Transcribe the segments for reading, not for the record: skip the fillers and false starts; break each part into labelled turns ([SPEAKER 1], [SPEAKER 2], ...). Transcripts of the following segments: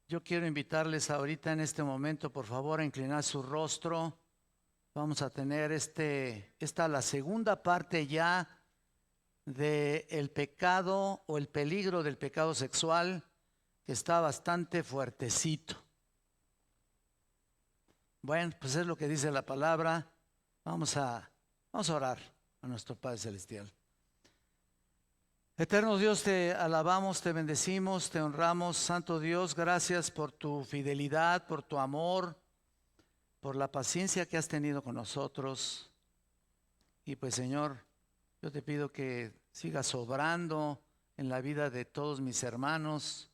[SPEAKER 1] Yo quiero invitarles ahorita en este momento, por favor, a inclinar su rostro. Vamos a tener la segunda parte ya del pecado o el peligro del pecado sexual, que está bastante fuertecito. Bueno, pues es lo que dice la palabra. Vamos a orar a nuestro Padre Celestial. Eterno Dios, te alabamos, te bendecimos, te honramos. Santo Dios, gracias por tu fidelidad, por tu amor, por la paciencia que has tenido con nosotros. Y pues, Señor, yo te pido que sigas obrando en la vida de todos mis hermanos,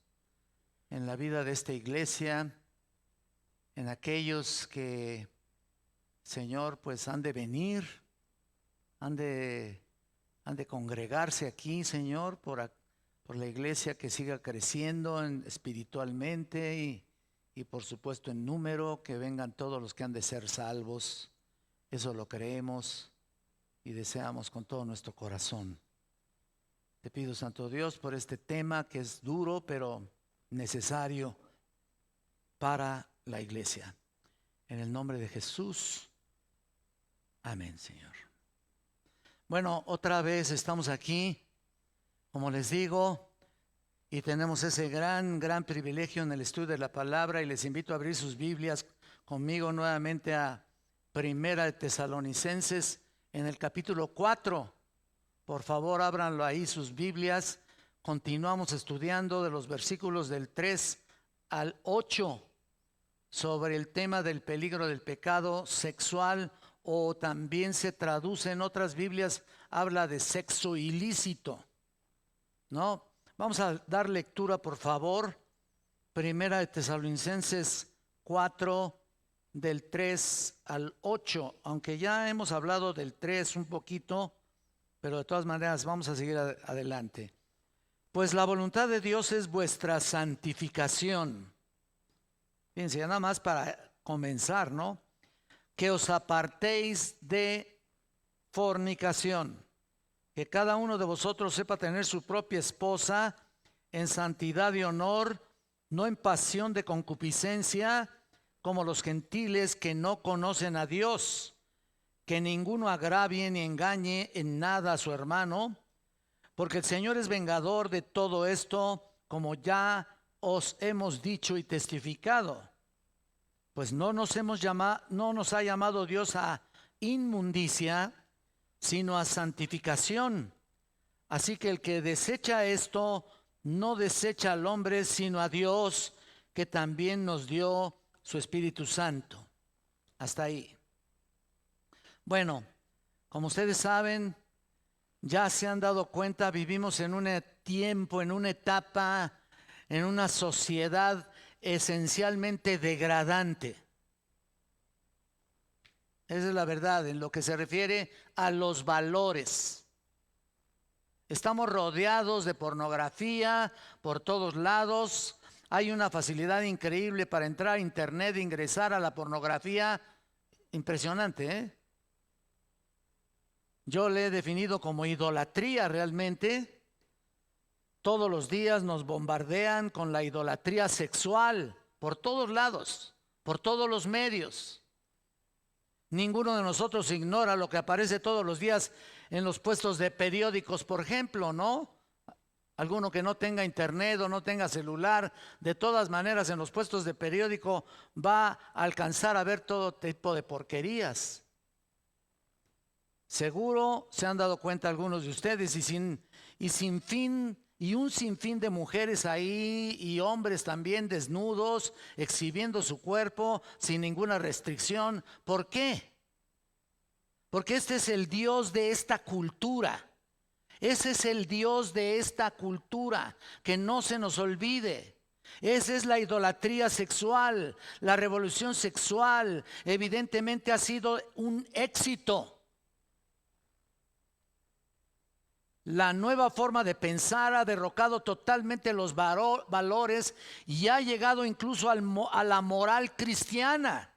[SPEAKER 1] en la vida de esta iglesia, en aquellos que, Señor, pues han de venir, han de congregarse aquí, Señor, por la iglesia, que siga creciendo espiritualmente y por supuesto en número, que vengan todos los que han de ser salvos. Eso lo creemos y deseamos con todo nuestro corazón. Te pido, Santo Dios, por este tema que es duro pero necesario para la iglesia. En el nombre de Jesús. Amén, Señor. Bueno, otra vez estamos aquí, como les digo, y tenemos ese gran privilegio en el estudio de la palabra, y les invito a abrir sus Biblias conmigo nuevamente a Primera de Tesalonicenses en el capítulo 4. Por favor, ábranlo ahí sus Biblias. Continuamos estudiando de los versículos del 3 al 8 sobre el tema del peligro del pecado sexual, o también se traduce en otras Biblias, habla de sexo ilícito, ¿no? Vamos a dar lectura, por favor. Primera de Tesalonicenses 4, del 3 al 8, aunque ya hemos hablado del 3 un poquito, pero de todas maneras vamos a seguir adelante. Pues la voluntad de Dios es vuestra santificación. Fíjense, nada más para comenzar, ¿no? Que os apartéis de fornicación, que cada uno de vosotros sepa tener su propia esposa en santidad y honor, no en pasión de concupiscencia, como los gentiles que no conocen a Dios, que ninguno agravie ni engañe en nada a su hermano, porque el Señor es vengador de todo esto, como ya os hemos dicho y testificado. Pues no nos ha llamado Dios a inmundicia, sino a santificación. Así que el que desecha esto, no desecha al hombre, sino a Dios, que también nos dio su Espíritu Santo. Hasta ahí. Bueno, como ustedes saben, ya se han dado cuenta, vivimos en un tiempo, en una etapa, en una sociedad esencialmente degradante. Esa es la verdad en lo que se refiere a los valores. Estamos rodeados de pornografía por todos lados. Hay una facilidad increíble para entrar a internet e ingresar a la pornografía. Impresionante, ¿eh? Yo le he definido como idolatría realmente. Todos los días nos bombardean con la idolatría sexual por todos lados, por todos los medios. Ninguno de nosotros ignora lo que aparece todos los días en los puestos de periódicos, por ejemplo, ¿no? Alguno que no tenga internet o no tenga celular, de todas maneras en los puestos de periódico va a alcanzar a ver todo tipo de porquerías. Seguro se han dado cuenta algunos de ustedes, y un sinfín de mujeres ahí y hombres también desnudos, exhibiendo su cuerpo sin ninguna restricción. ¿Por qué? Porque este es el Dios de esta cultura. Ese es el Dios de esta cultura, que no se nos olvide. Esa es la idolatría sexual. La revolución sexual evidentemente ha sido un éxito. La nueva forma de pensar ha derrocado totalmente los valores y ha llegado incluso a la moral cristiana.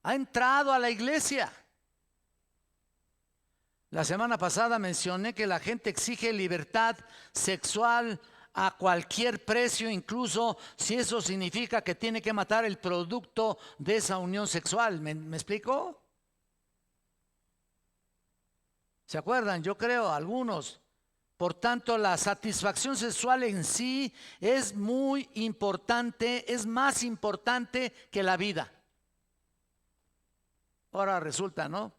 [SPEAKER 1] Ha entrado a la iglesia. La semana pasada mencioné que la gente exige libertad sexual a cualquier precio, incluso si eso significa que tiene que matar el producto de esa unión sexual. ¿Me explico? ¿Se acuerdan? Yo creo, algunos. Por tanto, la satisfacción sexual en sí es muy importante, es más importante que la vida. Ahora resulta, ¿no?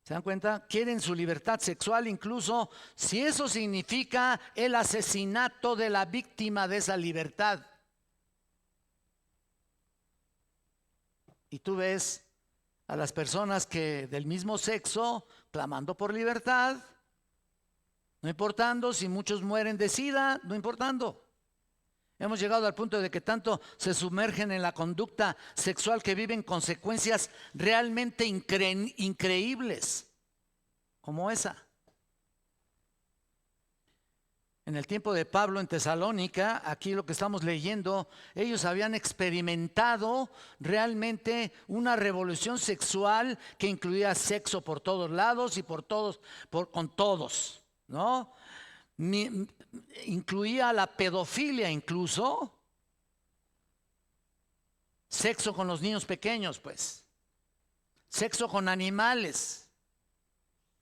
[SPEAKER 1] ¿Se dan cuenta? Quieren su libertad sexual, incluso si eso significa el asesinato de la víctima de esa libertad. Y tú ves a las personas que del mismo sexo clamando por libertad, no importando si muchos mueren de SIDA, no importando. Hemos llegado al punto de que tanto se sumergen en la conducta sexual que viven consecuencias realmente increíbles, como esa. En el tiempo de Pablo en Tesalónica, aquí lo que estamos leyendo, ellos habían experimentado realmente una revolución sexual que incluía sexo por todos lados y por todos, con todos, ¿no? Incluía la pedofilia incluso, sexo con los niños pequeños, pues, sexo con animales,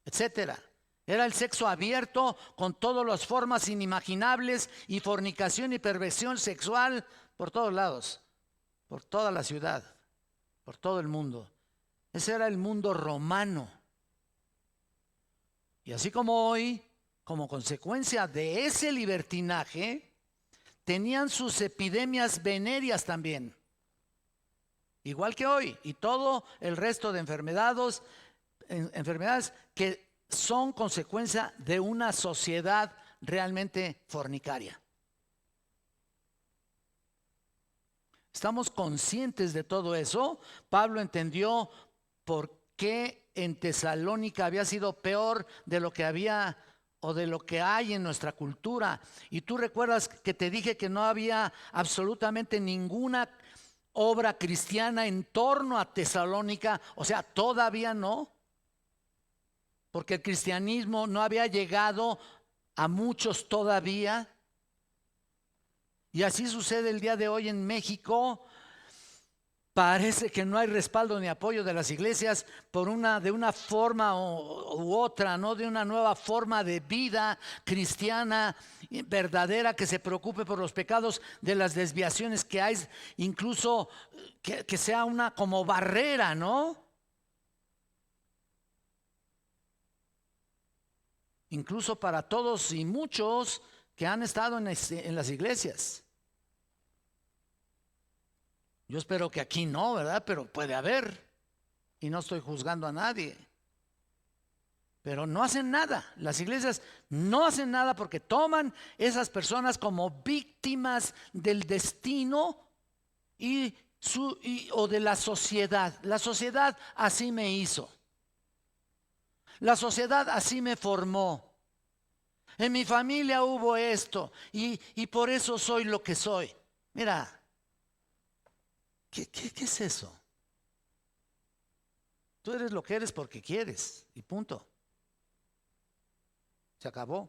[SPEAKER 1] etcétera. Era el sexo abierto con todas las formas inimaginables y fornicación y perversión sexual por todos lados, por toda la ciudad, por todo el mundo. Ese era el mundo romano. Y así como hoy, como consecuencia de ese libertinaje, tenían sus epidemias venéreas también, igual que hoy, y todo el resto de enfermedades que son consecuencia de una sociedad realmente fornicaria. Estamos conscientes de todo eso. Pablo entendió por qué en Tesalónica había sido peor de lo que había o de lo que hay en nuestra cultura. Y tú recuerdas que te dije que no había absolutamente ninguna obra cristiana en torno a Tesalónica, o sea, todavía no, porque el cristianismo no había llegado a muchos todavía. Y así sucede el día de hoy en México. Parece que no hay respaldo ni apoyo de las iglesias de una forma u otra, ¿no? De una nueva forma de vida cristiana verdadera que se preocupe por los pecados, de las desviaciones que hay, incluso que sea una como barrera, ¿no? Incluso para todos y muchos que han estado en las iglesias. Yo espero que aquí no, ¿verdad? Pero puede haber. Y no estoy juzgando a nadie. Pero no hacen nada. Las iglesias no hacen nada porque toman esas personas como víctimas del destino o de la sociedad. La sociedad así me hizo. La sociedad así me formó. En mi familia hubo esto y por eso soy lo que soy. Mira. ¿Qué es eso? Tú eres lo que eres porque quieres y punto. Se acabó.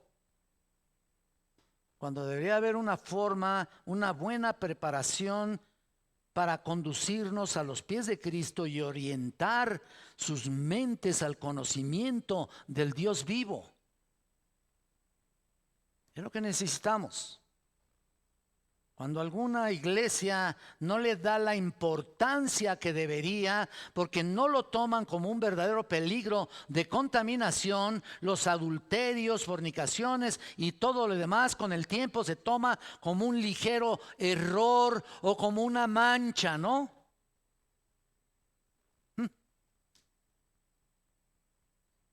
[SPEAKER 1] Cuando debería haber una forma, una buena preparación para conducirnos a los pies de Cristo y orientar sus mentes al conocimiento del Dios vivo. Es lo que necesitamos. Cuando alguna iglesia no le da la importancia que debería, porque no lo toman como un verdadero peligro de contaminación, los adulterios, fornicaciones y todo lo demás con el tiempo se toma como un ligero error o como una mancha, ¿no?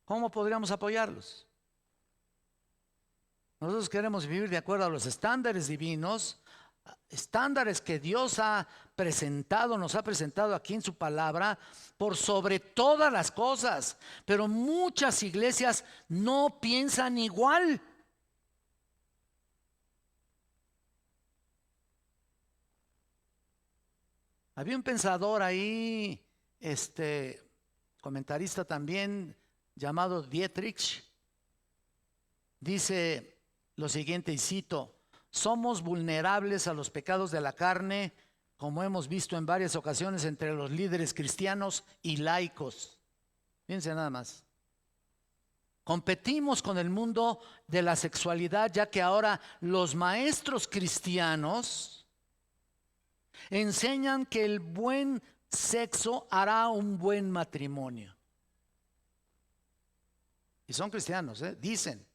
[SPEAKER 1] ¿Cómo podríamos apoyarlos? Nosotros queremos vivir de acuerdo a los estándares divinos, estándares que Dios nos ha presentado aquí en su palabra, por sobre todas las cosas. Pero muchas iglesias no piensan igual. Había un pensador ahí, comentarista también, llamado Dietrich. Dice lo siguiente, y cito: somos vulnerables a los pecados de la carne, como hemos visto en varias ocasiones entre los líderes cristianos y laicos. Fíjense nada más. Competimos con el mundo de la sexualidad, ya que ahora los maestros cristianos enseñan que el buen sexo hará un buen matrimonio. Y son cristianos, dicen.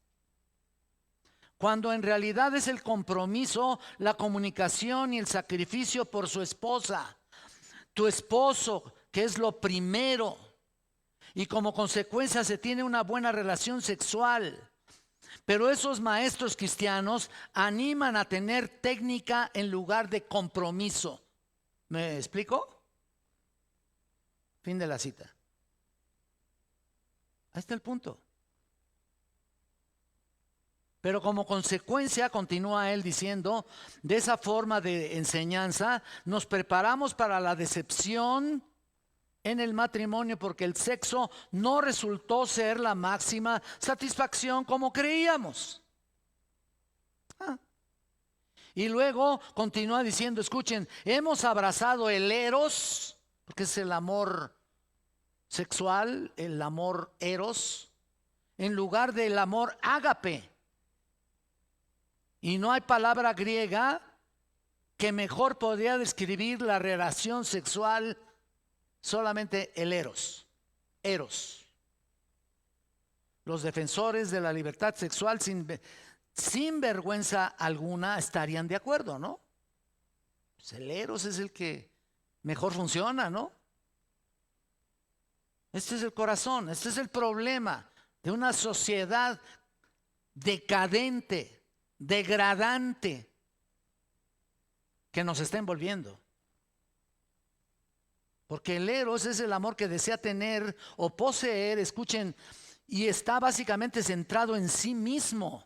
[SPEAKER 1] Cuando en realidad es el compromiso, la comunicación y el sacrificio por su esposa, tu esposo, que es lo primero. Y como consecuencia se tiene una buena relación sexual. Pero esos maestros cristianos animan a tener técnica en lugar de compromiso. ¿Me explico? Fin de la cita. Ahí está el punto. Pero como consecuencia, continúa él diciendo, de esa forma de enseñanza, nos preparamos para la decepción en el matrimonio, porque el sexo no resultó ser la máxima satisfacción como creíamos. Y luego continúa diciendo, escuchen, hemos abrazado el eros, porque es el amor sexual, el amor eros, en lugar del amor ágape. Y no hay palabra griega que mejor podría describir la relación sexual, solamente el eros. Eros. Los defensores de la libertad sexual sin vergüenza alguna estarían de acuerdo, ¿no? Pues el eros es el que mejor funciona, ¿no? Este es el corazón, este es el problema de una sociedad decadente, degradante, que nos está envolviendo. Porque el eros es el amor que desea tener o poseer, escuchen, y está básicamente centrado en sí mismo.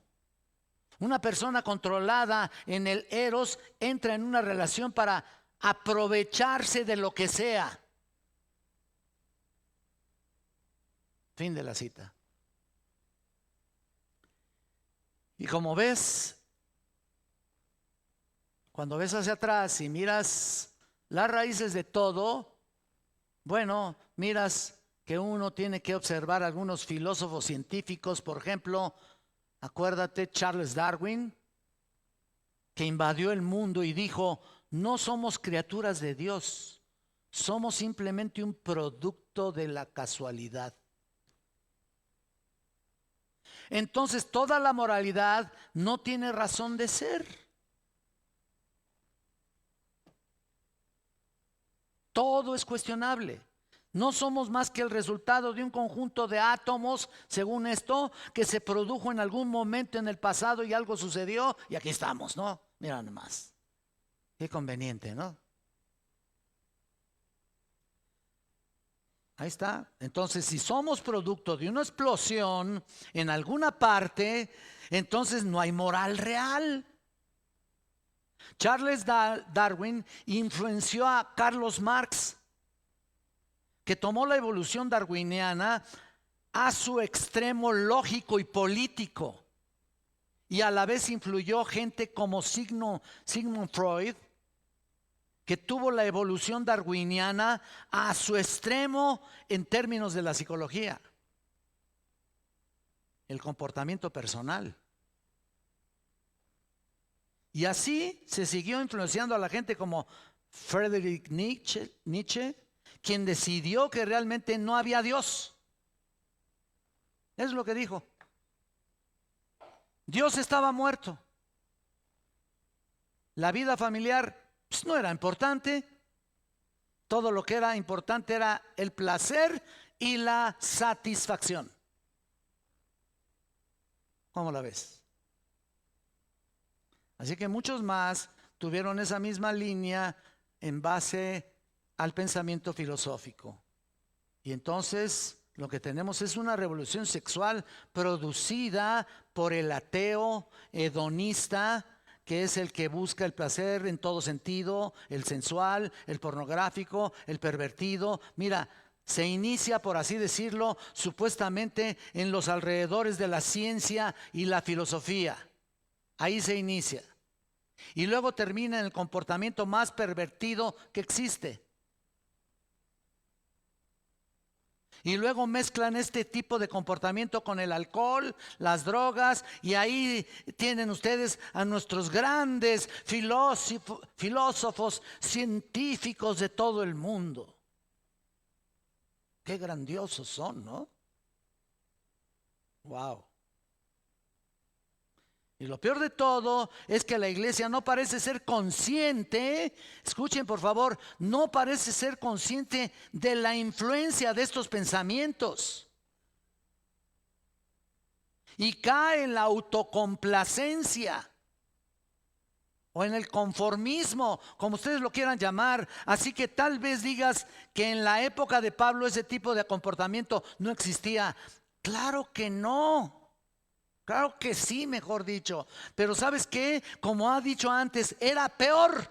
[SPEAKER 1] Una persona controlada en el eros entra en una relación para aprovecharse de lo que sea. Fin de la cita. Y como ves, cuando ves hacia atrás y miras las raíces de todo, bueno, miras que uno tiene que observar algunos filósofos científicos, por ejemplo, acuérdate Charles Darwin, que invadió el mundo y dijo, no somos criaturas de Dios, somos simplemente un producto de la casualidad. Entonces toda la moralidad no tiene razón de ser. Todo es cuestionable. No somos más que el resultado de un conjunto de átomos, según esto, que se produjo en algún momento en el pasado y algo sucedió y aquí estamos, ¿no? Mira nomás. Qué conveniente, ¿no? Ahí está. Entonces, si somos producto de una explosión en alguna parte, entonces no hay moral real. Charles Darwin influenció a Carlos Marx, que tomó la evolución darwiniana a su extremo lógico y político, y a la vez influyó gente como Sigmund Freud, que tuvo la evolución darwiniana a su extremo en términos de la psicología, el comportamiento personal. Y así se siguió influenciando a la gente como Friedrich Nietzsche, quien decidió que realmente no había Dios. Es lo que dijo. Dios estaba muerto. La vida familiar pues no era importante. Todo lo que era importante era el placer y la satisfacción. ¿Cómo la ves? Así que muchos más tuvieron esa misma línea en base al pensamiento filosófico. Y entonces lo que tenemos es una revolución sexual producida por el ateo hedonista, que es el que busca el placer en todo sentido, el sensual, el pornográfico, el pervertido. Mira, se inicia, por así decirlo, supuestamente en los alrededores de la ciencia y la filosofía. Ahí se inicia. Y luego termina en el comportamiento más pervertido que existe. Y luego mezclan este tipo de comportamiento con el alcohol, las drogas, y ahí tienen ustedes a nuestros grandes filósofos, científicos de todo el mundo. Qué grandiosos son, ¿no? Wow. Y lo peor de todo es que la iglesia no parece ser consciente, escuchen por favor, no parece ser consciente de la influencia de estos pensamientos. Y cae en la autocomplacencia o en el conformismo, como ustedes lo quieran llamar. Así que tal vez digas que en la época de Pablo ese tipo de comportamiento no existía. Claro que no. Claro que sí, mejor dicho. Pero ¿sabes qué? Como ha dicho antes, era peor.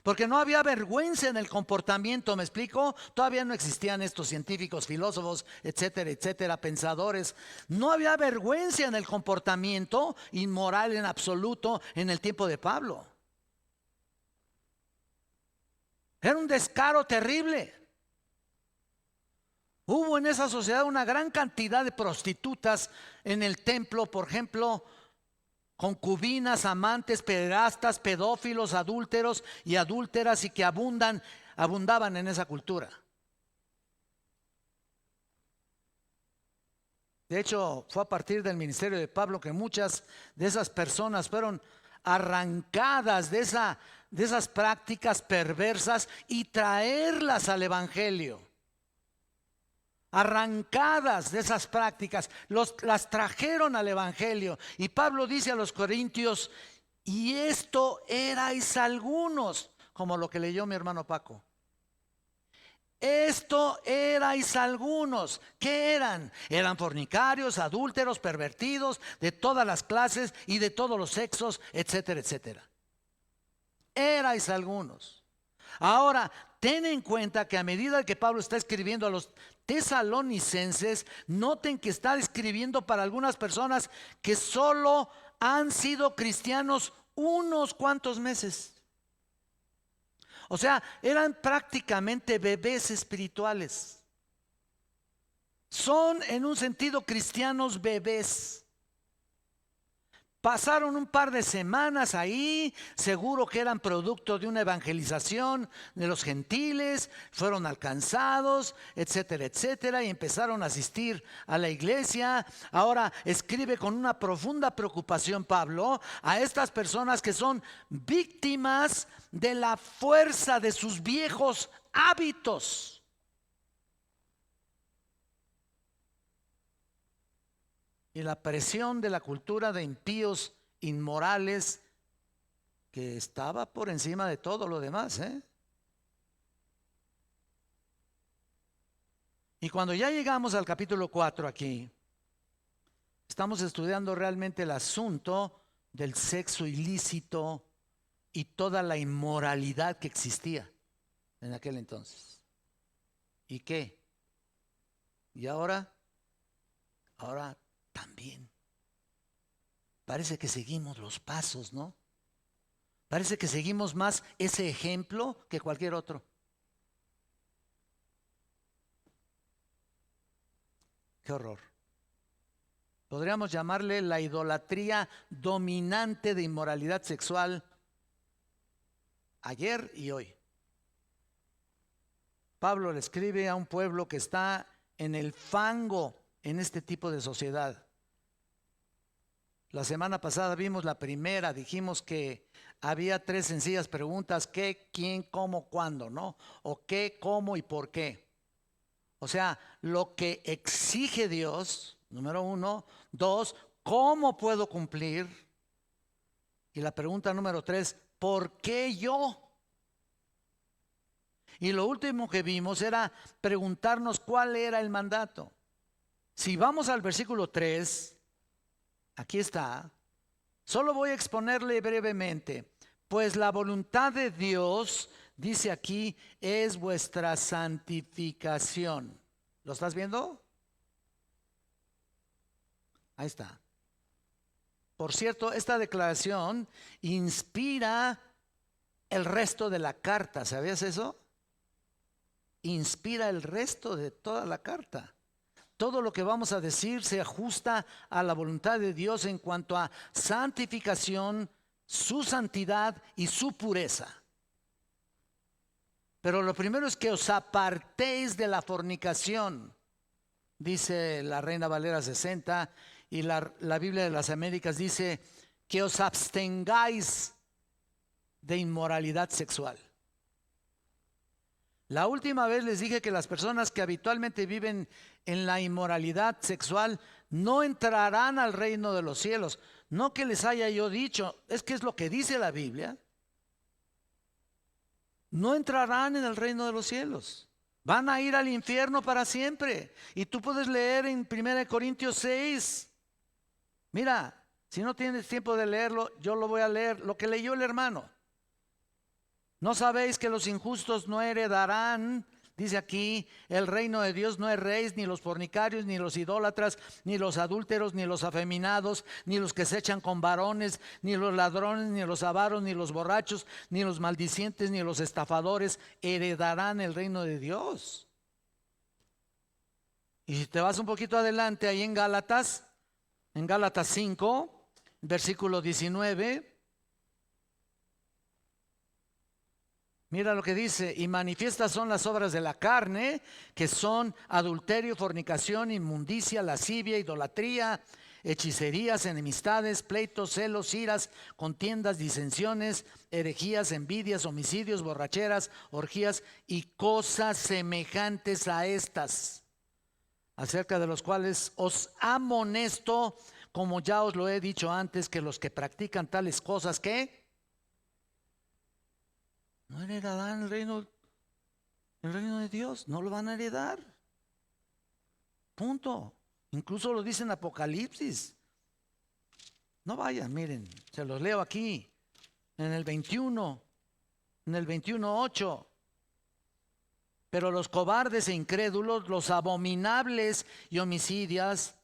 [SPEAKER 1] Porque no había vergüenza en el comportamiento, ¿me explico? Todavía no existían estos científicos, filósofos, etcétera, etcétera, pensadores. No había vergüenza en el comportamiento inmoral en absoluto en el tiempo de Pablo. Era un descaro terrible. Hubo en esa sociedad una gran cantidad de prostitutas en el templo, por ejemplo, concubinas, amantes, pederastas, pedófilos, adúlteros y adúlteras, y que abundaban en esa cultura. De hecho, fue a partir del ministerio de Pablo que muchas de esas personas fueron arrancadas de esas prácticas perversas y traerlas al evangelio. Arrancadas de esas prácticas, las trajeron al evangelio. Y Pablo dice a los corintios: y esto erais algunos, como lo que leyó mi hermano Paco. Esto erais algunos. ¿Qué eran? Eran fornicarios, adúlteros, pervertidos, de todas las clases y de todos los sexos, etcétera, etcétera. Erais algunos. Ahora, ten en cuenta que a medida que Pablo está escribiendo a los tesalonicenses, noten que está escribiendo para algunas personas que solo han sido cristianos unos cuantos meses. O sea, eran prácticamente bebés espirituales. Son en un sentido cristianos bebés. Pasaron un par de semanas ahí, seguro que eran producto de una evangelización de los gentiles, fueron alcanzados, etcétera, etcétera, y empezaron a asistir a la iglesia. Ahora escribe con una profunda preocupación Pablo a estas personas que son víctimas de la fuerza de sus viejos hábitos. Y la presión de la cultura de impíos inmorales que estaba por encima de todo lo demás, Y cuando ya llegamos al capítulo 4 aquí, estamos estudiando realmente el asunto del sexo ilícito y toda la inmoralidad que existía en aquel entonces. ¿Y qué? ¿Y ahora? Ahora también. Parece que seguimos los pasos, ¿no? Parece que seguimos más ese ejemplo que cualquier otro. Qué horror. Podríamos llamarle la idolatría dominante de inmoralidad sexual ayer y hoy. Pablo le escribe a un pueblo que está en el fango en este tipo de sociedad. La semana pasada vimos la primera, dijimos que había 3 sencillas preguntas: ¿qué, quién, cómo, cuándo? ¿No? O qué, cómo y por qué. O sea, lo que exige Dios, número 1. 2, ¿cómo puedo cumplir? Y la pregunta número 3, ¿por qué yo? Y lo último que vimos era preguntarnos cuál era el mandato. Si vamos al versículo 3, aquí está. Solo voy a exponerle brevemente. Pues la voluntad de Dios, dice aquí, es vuestra santificación. ¿Lo estás viendo? Ahí está. Por cierto, esta declaración inspira el resto de la carta. ¿Sabías eso? Inspira el resto de toda la carta. Todo lo que vamos a decir se ajusta a la voluntad de Dios en cuanto a santificación, su santidad y su pureza. Pero lo primero es que os apartéis de la fornicación, dice la Reina Valera 60, y la Biblia de las Américas dice que os abstengáis de inmoralidad sexual. La última vez les dije que las personas que habitualmente viven en la inmoralidad sexual no entrarán al reino de los cielos. No que les haya yo dicho, es que es lo que dice la Biblia. No entrarán en el reino de los cielos. Van a ir al infierno para siempre. Y tú puedes leer en 1 Corintios 6. Mira, si no tienes tiempo de leerlo, yo lo voy a leer, lo que leyó el hermano. ¿No sabéis que los injustos no heredarán, dice aquí, el reino de Dios? No erréis, ni los fornicarios, ni los idólatras, ni los adúlteros, ni los afeminados, ni los que se echan con varones, ni los ladrones, ni los avaros, ni los borrachos, ni los maldicientes, ni los estafadores heredarán el reino de Dios. Y si te vas un poquito adelante, ahí en Gálatas 5, versículo 19, mira lo que dice: y manifiestas son las obras de la carne, que son adulterio, fornicación, inmundicia, lascivia, idolatría, hechicerías, enemistades, pleitos, celos, iras, contiendas, disensiones, herejías, envidias, homicidios, borracheras, orgías y cosas semejantes a estas, acerca de los cuales os amonesto, como ya os lo he dicho antes, que los que practican tales cosas, ¿qué? No heredarán el reino de Dios, no lo van a heredar. Punto. Incluso lo dice en Apocalipsis. No vayan, miren, se los leo aquí, en el 21:8. Pero los cobardes e incrédulos, los abominables y homicidas,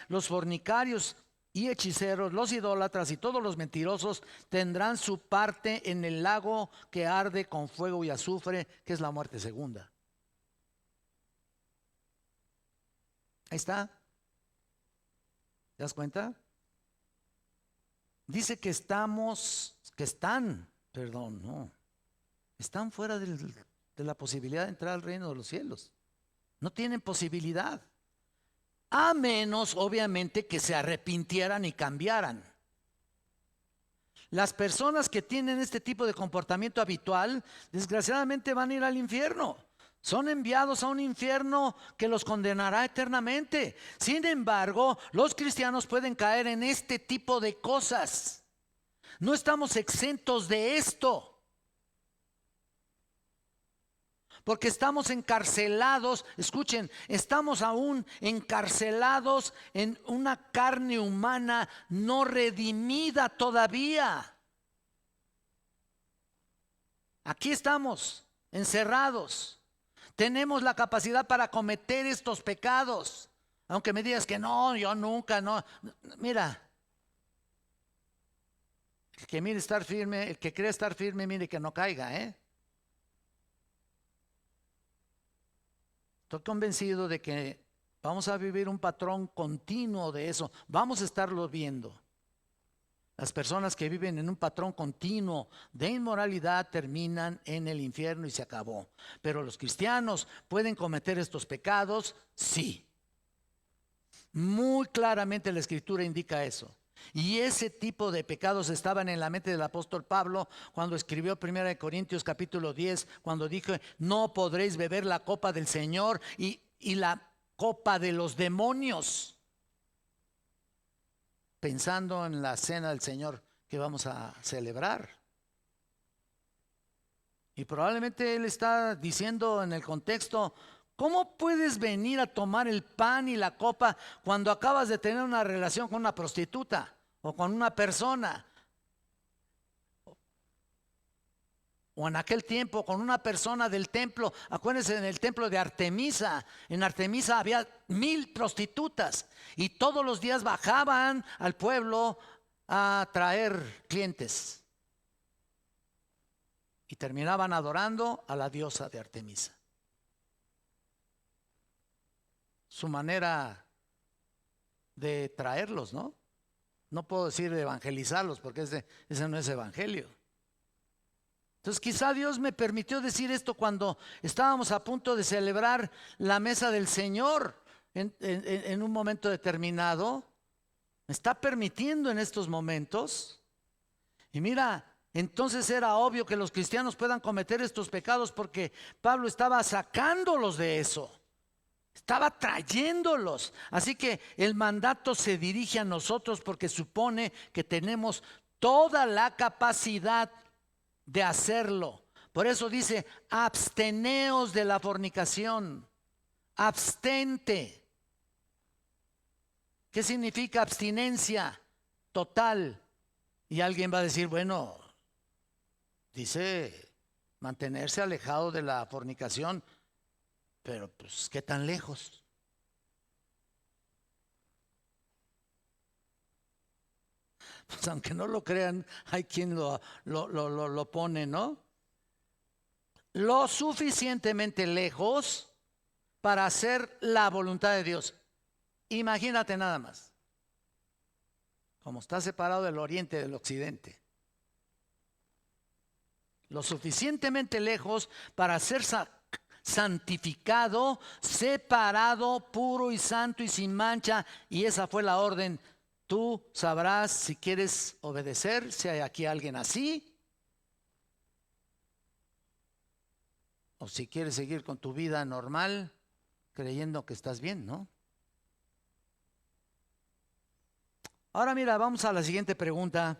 [SPEAKER 1] los fornicarios y hechiceros, los idólatras y todos los mentirosos tendrán su parte en el lago que arde con fuego y azufre, que es la muerte segunda. Ahí está. ¿Te das cuenta? Dice que están fuera de la posibilidad de entrar al reino de los cielos. No tienen posibilidad. A menos, obviamente, que se arrepintieran y cambiaran. Las personas que tienen este tipo de comportamiento habitual, desgraciadamente van a ir al infierno. Son enviados a un infierno que los condenará eternamente. Sin embargo, los cristianos pueden caer en este tipo de cosas. No estamos exentos de esto. Porque estamos encarcelados, escuchen, estamos aún encarcelados en una carne humana no redimida todavía. Aquí estamos encerrados. Tenemos la capacidad para cometer estos pecados. Aunque me digas que no, yo nunca, no. Mira, el que mire estar firme, el que cree estar firme, mire que no caiga, Estoy convencido de que vamos a vivir un patrón continuo de eso. Vamos a estarlo viendo. Las personas que viven en un patrón continuo de inmoralidad terminan en el infierno y se acabó. Pero los cristianos pueden cometer estos pecados, sí. Muy claramente la Escritura indica eso. Y ese tipo de pecados estaban en la mente del apóstol Pablo cuando escribió 1 Corintios capítulo 10, cuando dijo: no podréis beber la copa del Señor y la copa de los demonios, pensando en la cena del Señor que vamos a celebrar. Y probablemente él está diciendo en el contexto: ¿cómo puedes venir a tomar el pan y la copa cuando acabas de tener una relación con una prostituta o con una persona? O en aquel tiempo con una persona del templo, acuérdense en el templo de Artemisa, en Artemisa había 1000 prostitutas y todos los días bajaban al pueblo a traer clientes y terminaban adorando a la diosa de Artemisa. Su manera de traerlos, ¿no? No puedo decir de evangelizarlos porque ese no es evangelio. Entonces quizá Dios me permitió decir esto cuando estábamos a punto de celebrar la mesa del Señor en un momento determinado. Me está permitiendo en estos momentos. Y mira, entonces era obvio que los cristianos puedan cometer estos pecados porque Pablo estaba sacándolos de eso. Estaba trayéndolos. Así que el mandato se dirige a nosotros porque supone que tenemos toda la capacidad de hacerlo. Por eso dice, absteneos de la fornicación. Abstente. ¿Qué significa abstinencia total? Y alguien va a decir, bueno, dice mantenerse alejado de la fornicación. Pero pues, ¿qué tan lejos? Pues aunque no lo crean, hay quien lo pone, ¿no? Lo suficientemente lejos para hacer la voluntad de Dios. Imagínate nada más. Como está separado del oriente del occidente. Lo suficientemente lejos para ser santificado, separado, puro y santo y sin mancha. Y esa fue la orden. Tú sabrás si quieres obedecer, si hay aquí alguien así, o si quieres seguir con tu vida normal, creyendo que estás bien, ¿no? Ahora mira, vamos a la siguiente pregunta.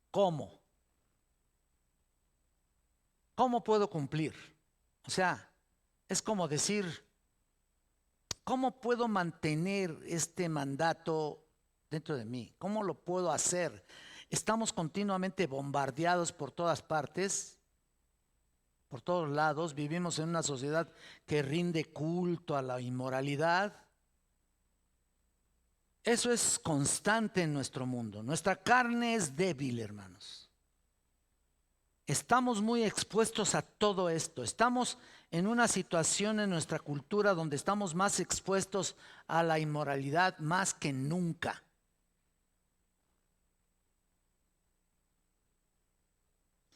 [SPEAKER 1] ¿Cómo? ¿Cómo puedo cumplir? O sea, es como decir, ¿cómo puedo mantener este mandato dentro de mí? ¿Cómo lo puedo hacer? Estamos continuamente bombardeados por todas partes, por todos lados. Vivimos en una sociedad que rinde culto a la inmoralidad. Eso es constante en nuestro mundo. Nuestra carne es débil, hermanos. Estamos muy expuestos a todo esto. Estamos en una situación en nuestra cultura donde estamos más expuestos a la inmoralidad más que nunca.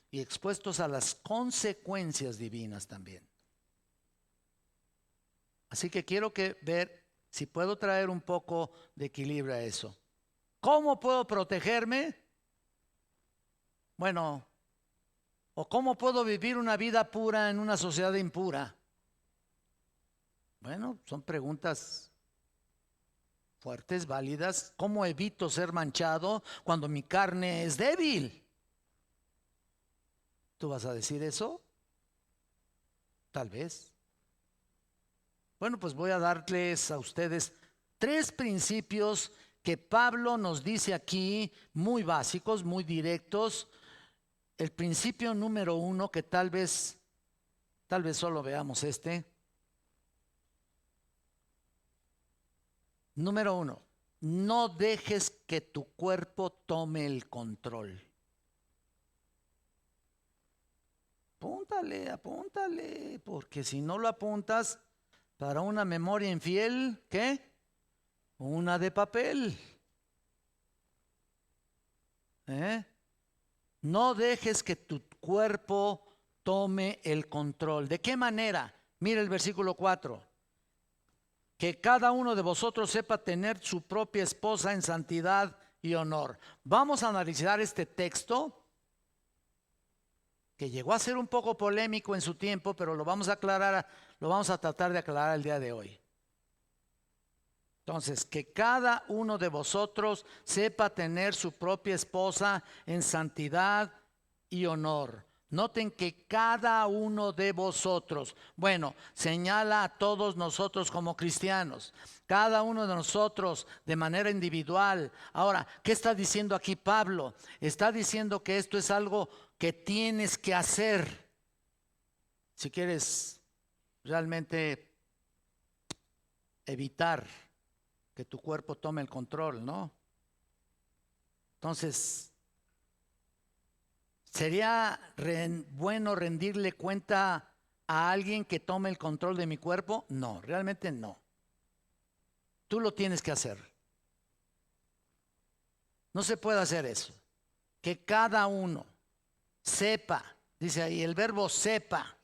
[SPEAKER 1] Y expuestos a las consecuencias divinas también. Así que quiero ver si puedo traer un poco de equilibrio a eso. ¿Cómo puedo protegerme? Bueno, ¿o cómo puedo vivir una vida pura en una sociedad impura? Bueno, son preguntas fuertes, válidas. ¿Cómo evito ser manchado cuando mi carne es débil? ¿Tú vas a decir eso? Tal vez. Bueno, pues voy a darles a ustedes 3 principios que Pablo nos dice aquí, muy básicos, muy directos. El principio número 1, que tal vez solo veamos este. Número 1, no dejes que tu cuerpo tome el control. Apúntale, porque si no lo apuntas para una memoria infiel, ¿qué? Una de papel. No dejes que tu cuerpo tome el control. ¿De qué manera? Mira el versículo 4. Que cada uno de vosotros sepa tener su propia esposa en santidad y honor. Vamos a analizar este texto que llegó a ser un poco polémico en su tiempo, pero lo vamos a aclarar, lo vamos a tratar de aclarar el día de hoy. Entonces, que cada uno de vosotros sepa tener su propia esposa en santidad y honor. Noten que cada uno de vosotros, bueno, señala a todos nosotros como cristianos, cada uno de nosotros de manera individual. Ahora, ¿qué está diciendo aquí Pablo? Está diciendo que esto es algo que tienes que hacer si quieres realmente evitar que tu cuerpo tome el control, ¿no? Entonces, ¿sería bueno rendirle cuenta a alguien que tome el control de mi cuerpo? No, realmente no. Tú lo tienes que hacer. No se puede hacer eso. Que cada uno sepa, dice ahí el verbo sepa.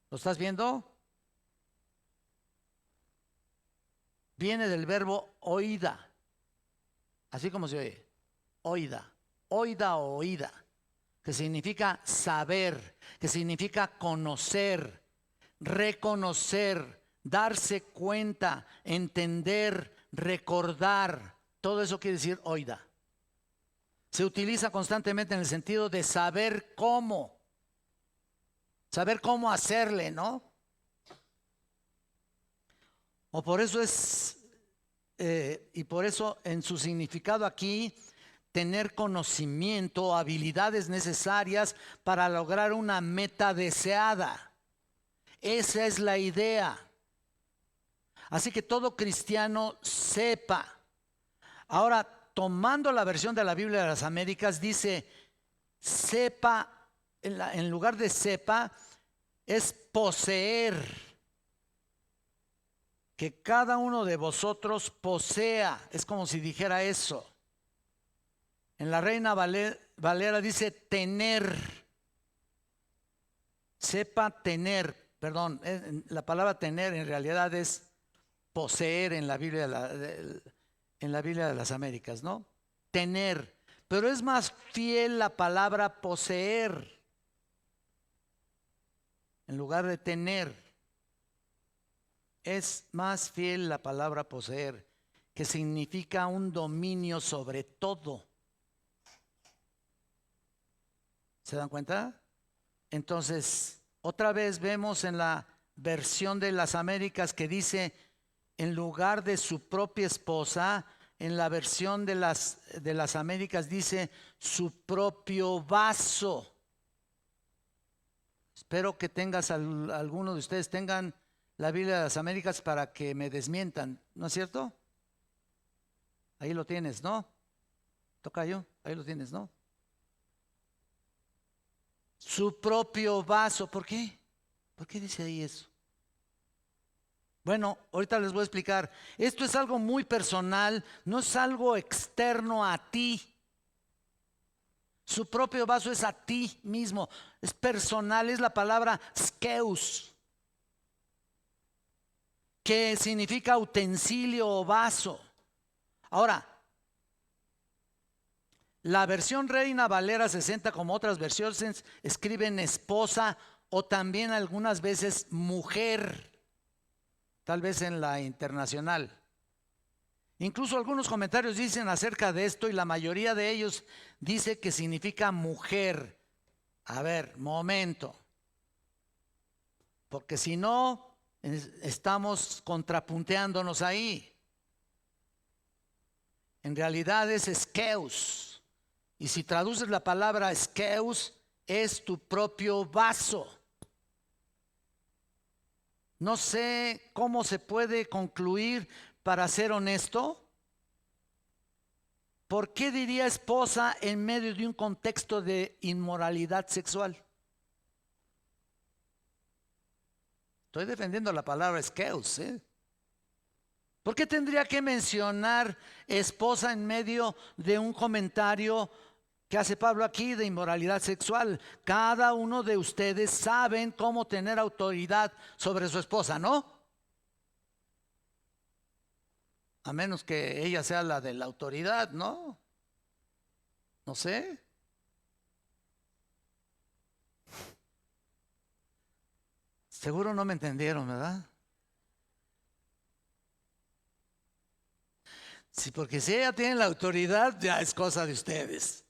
[SPEAKER 1] ¿Lo estás viendo? Viene del verbo oída. Así como se oye. Oída. Oída o oída. Que significa saber, que significa conocer, reconocer, darse cuenta, entender, recordar. Todo eso quiere decir oída. Se utiliza constantemente en el sentido de saber cómo hacerle, ¿no? O por eso y por eso en su significado aquí, tener conocimiento, habilidades necesarias para lograr una meta deseada. Esa es la idea. Así que todo cristiano sepa. Ahora, tomando la versión de la Biblia de las Américas, dice sepa, en lugar de sepa, es poseer. Que cada uno de vosotros posea. Es como si dijera eso. En la Reina Valera dice tener. Sepa tener. Perdón, la palabra tener en realidad es poseer en la Biblia de las Américas, ¿no? Tener. Pero es más fiel la palabra poseer en lugar de tener. Es más fiel la palabra poseer, que significa un dominio sobre todo. ¿Se dan cuenta? Entonces, otra vez vemos en la versión de las Américas que dice, en lugar de su propia esposa, en la versión de las Américas dice, su propio vaso. Espero que alguno de ustedes tengan la Biblia de las Américas para que me desmientan, ¿no es cierto? Ahí lo tienes, ¿no? Tocayo, ahí lo tienes, ¿no? Su propio vaso, ¿por qué? ¿Por qué dice ahí eso? Bueno, ahorita les voy a explicar. Esto es algo muy personal, no es algo externo a ti. Su propio vaso es a ti mismo, es personal, es la palabra skeus, que significa utensilio o vaso. Ahora, la versión Reina Valera 60, como otras versiones, escriben esposa o también algunas veces mujer, tal vez en la internacional. Incluso algunos comentarios dicen acerca de esto y la mayoría de ellos dice que significa mujer. A ver, momento. Porque si no, estamos contrapunteándonos ahí. En realidad es skeus. Y si traduces la palabra skeus, es tu propio vaso. No sé cómo se puede concluir, para ser honesto. ¿Por qué diría esposa en medio de un contexto de inmoralidad sexual? Estoy defendiendo la palabra skeus, ¿eh? ¿Por qué tendría que mencionar esposa en medio de un comentario que hace Pablo aquí de inmoralidad sexual? Cada uno de ustedes saben cómo tener autoridad sobre su esposa, ¿no? A menos que ella sea la de la autoridad, ¿no? No sé. Seguro no me entendieron, ¿verdad? Sí, porque si ella tiene la autoridad, ya es cosa de ustedes.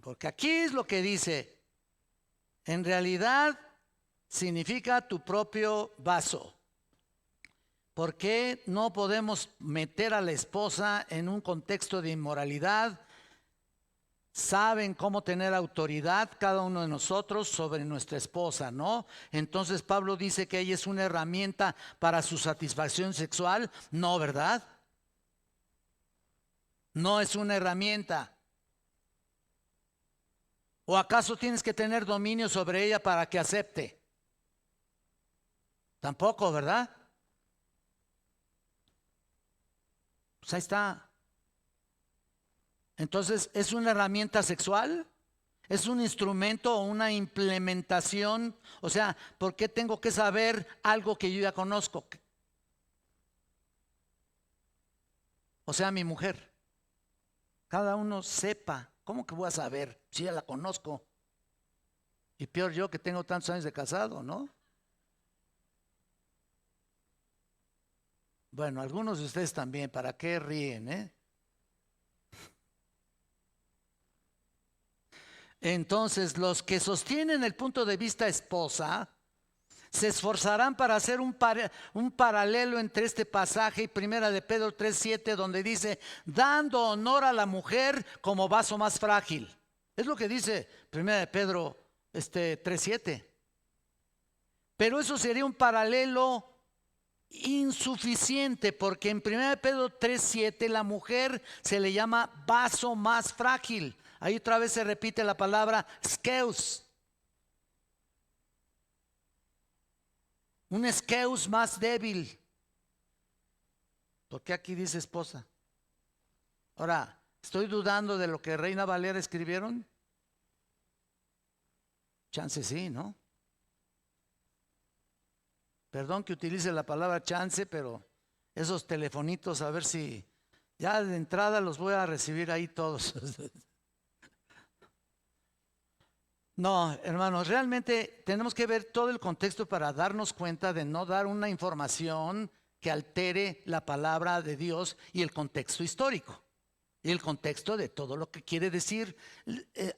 [SPEAKER 1] Porque aquí es lo que dice. En realidad significa tu propio vaso. ¿Por qué no podemos meter a la esposa en un contexto de inmoralidad? Saben cómo tener autoridad cada uno de nosotros sobre nuestra esposa, ¿no? Entonces Pablo dice que ella es una herramienta para su satisfacción sexual. No, ¿verdad? No es una herramienta. ¿O acaso tienes que tener dominio sobre ella para que acepte? Tampoco, ¿verdad? Pues ahí está. Entonces, ¿es una herramienta sexual? ¿Es un instrumento o una implementación? O sea, ¿por qué tengo que saber algo que yo ya conozco? O sea, mi mujer. Cada uno sepa. ¿Cómo que voy a saber si ya la conozco? Y peor yo que tengo tantos años de casado, ¿no? Bueno, algunos de ustedes también. ¿Para qué ríen, eh? Entonces, los que sostienen el punto de vista esposa se esforzarán para hacer un paralelo entre este pasaje y Primera de Pedro 3:7, donde dice, dando honor a la mujer como vaso más frágil. Es lo que dice Primera de Pedro 3:7. Pero eso sería un paralelo insuficiente, porque en Primera de Pedro 3:7 la mujer se le llama vaso más frágil. Ahí otra vez se repite la palabra skeus. Un skeus más débil. ¿Por qué aquí dice esposa? Ahora, ¿estoy dudando de lo que Reina Valera escribieron? Chance sí, ¿no? Perdón que utilice la palabra chance, pero esos telefonitos, a ver si ya de entrada los voy a recibir ahí todos. No, hermanos, realmente tenemos que ver todo el contexto para darnos cuenta de no dar una información que altere la palabra de Dios y el contexto histórico. Y el contexto de todo lo que quiere decir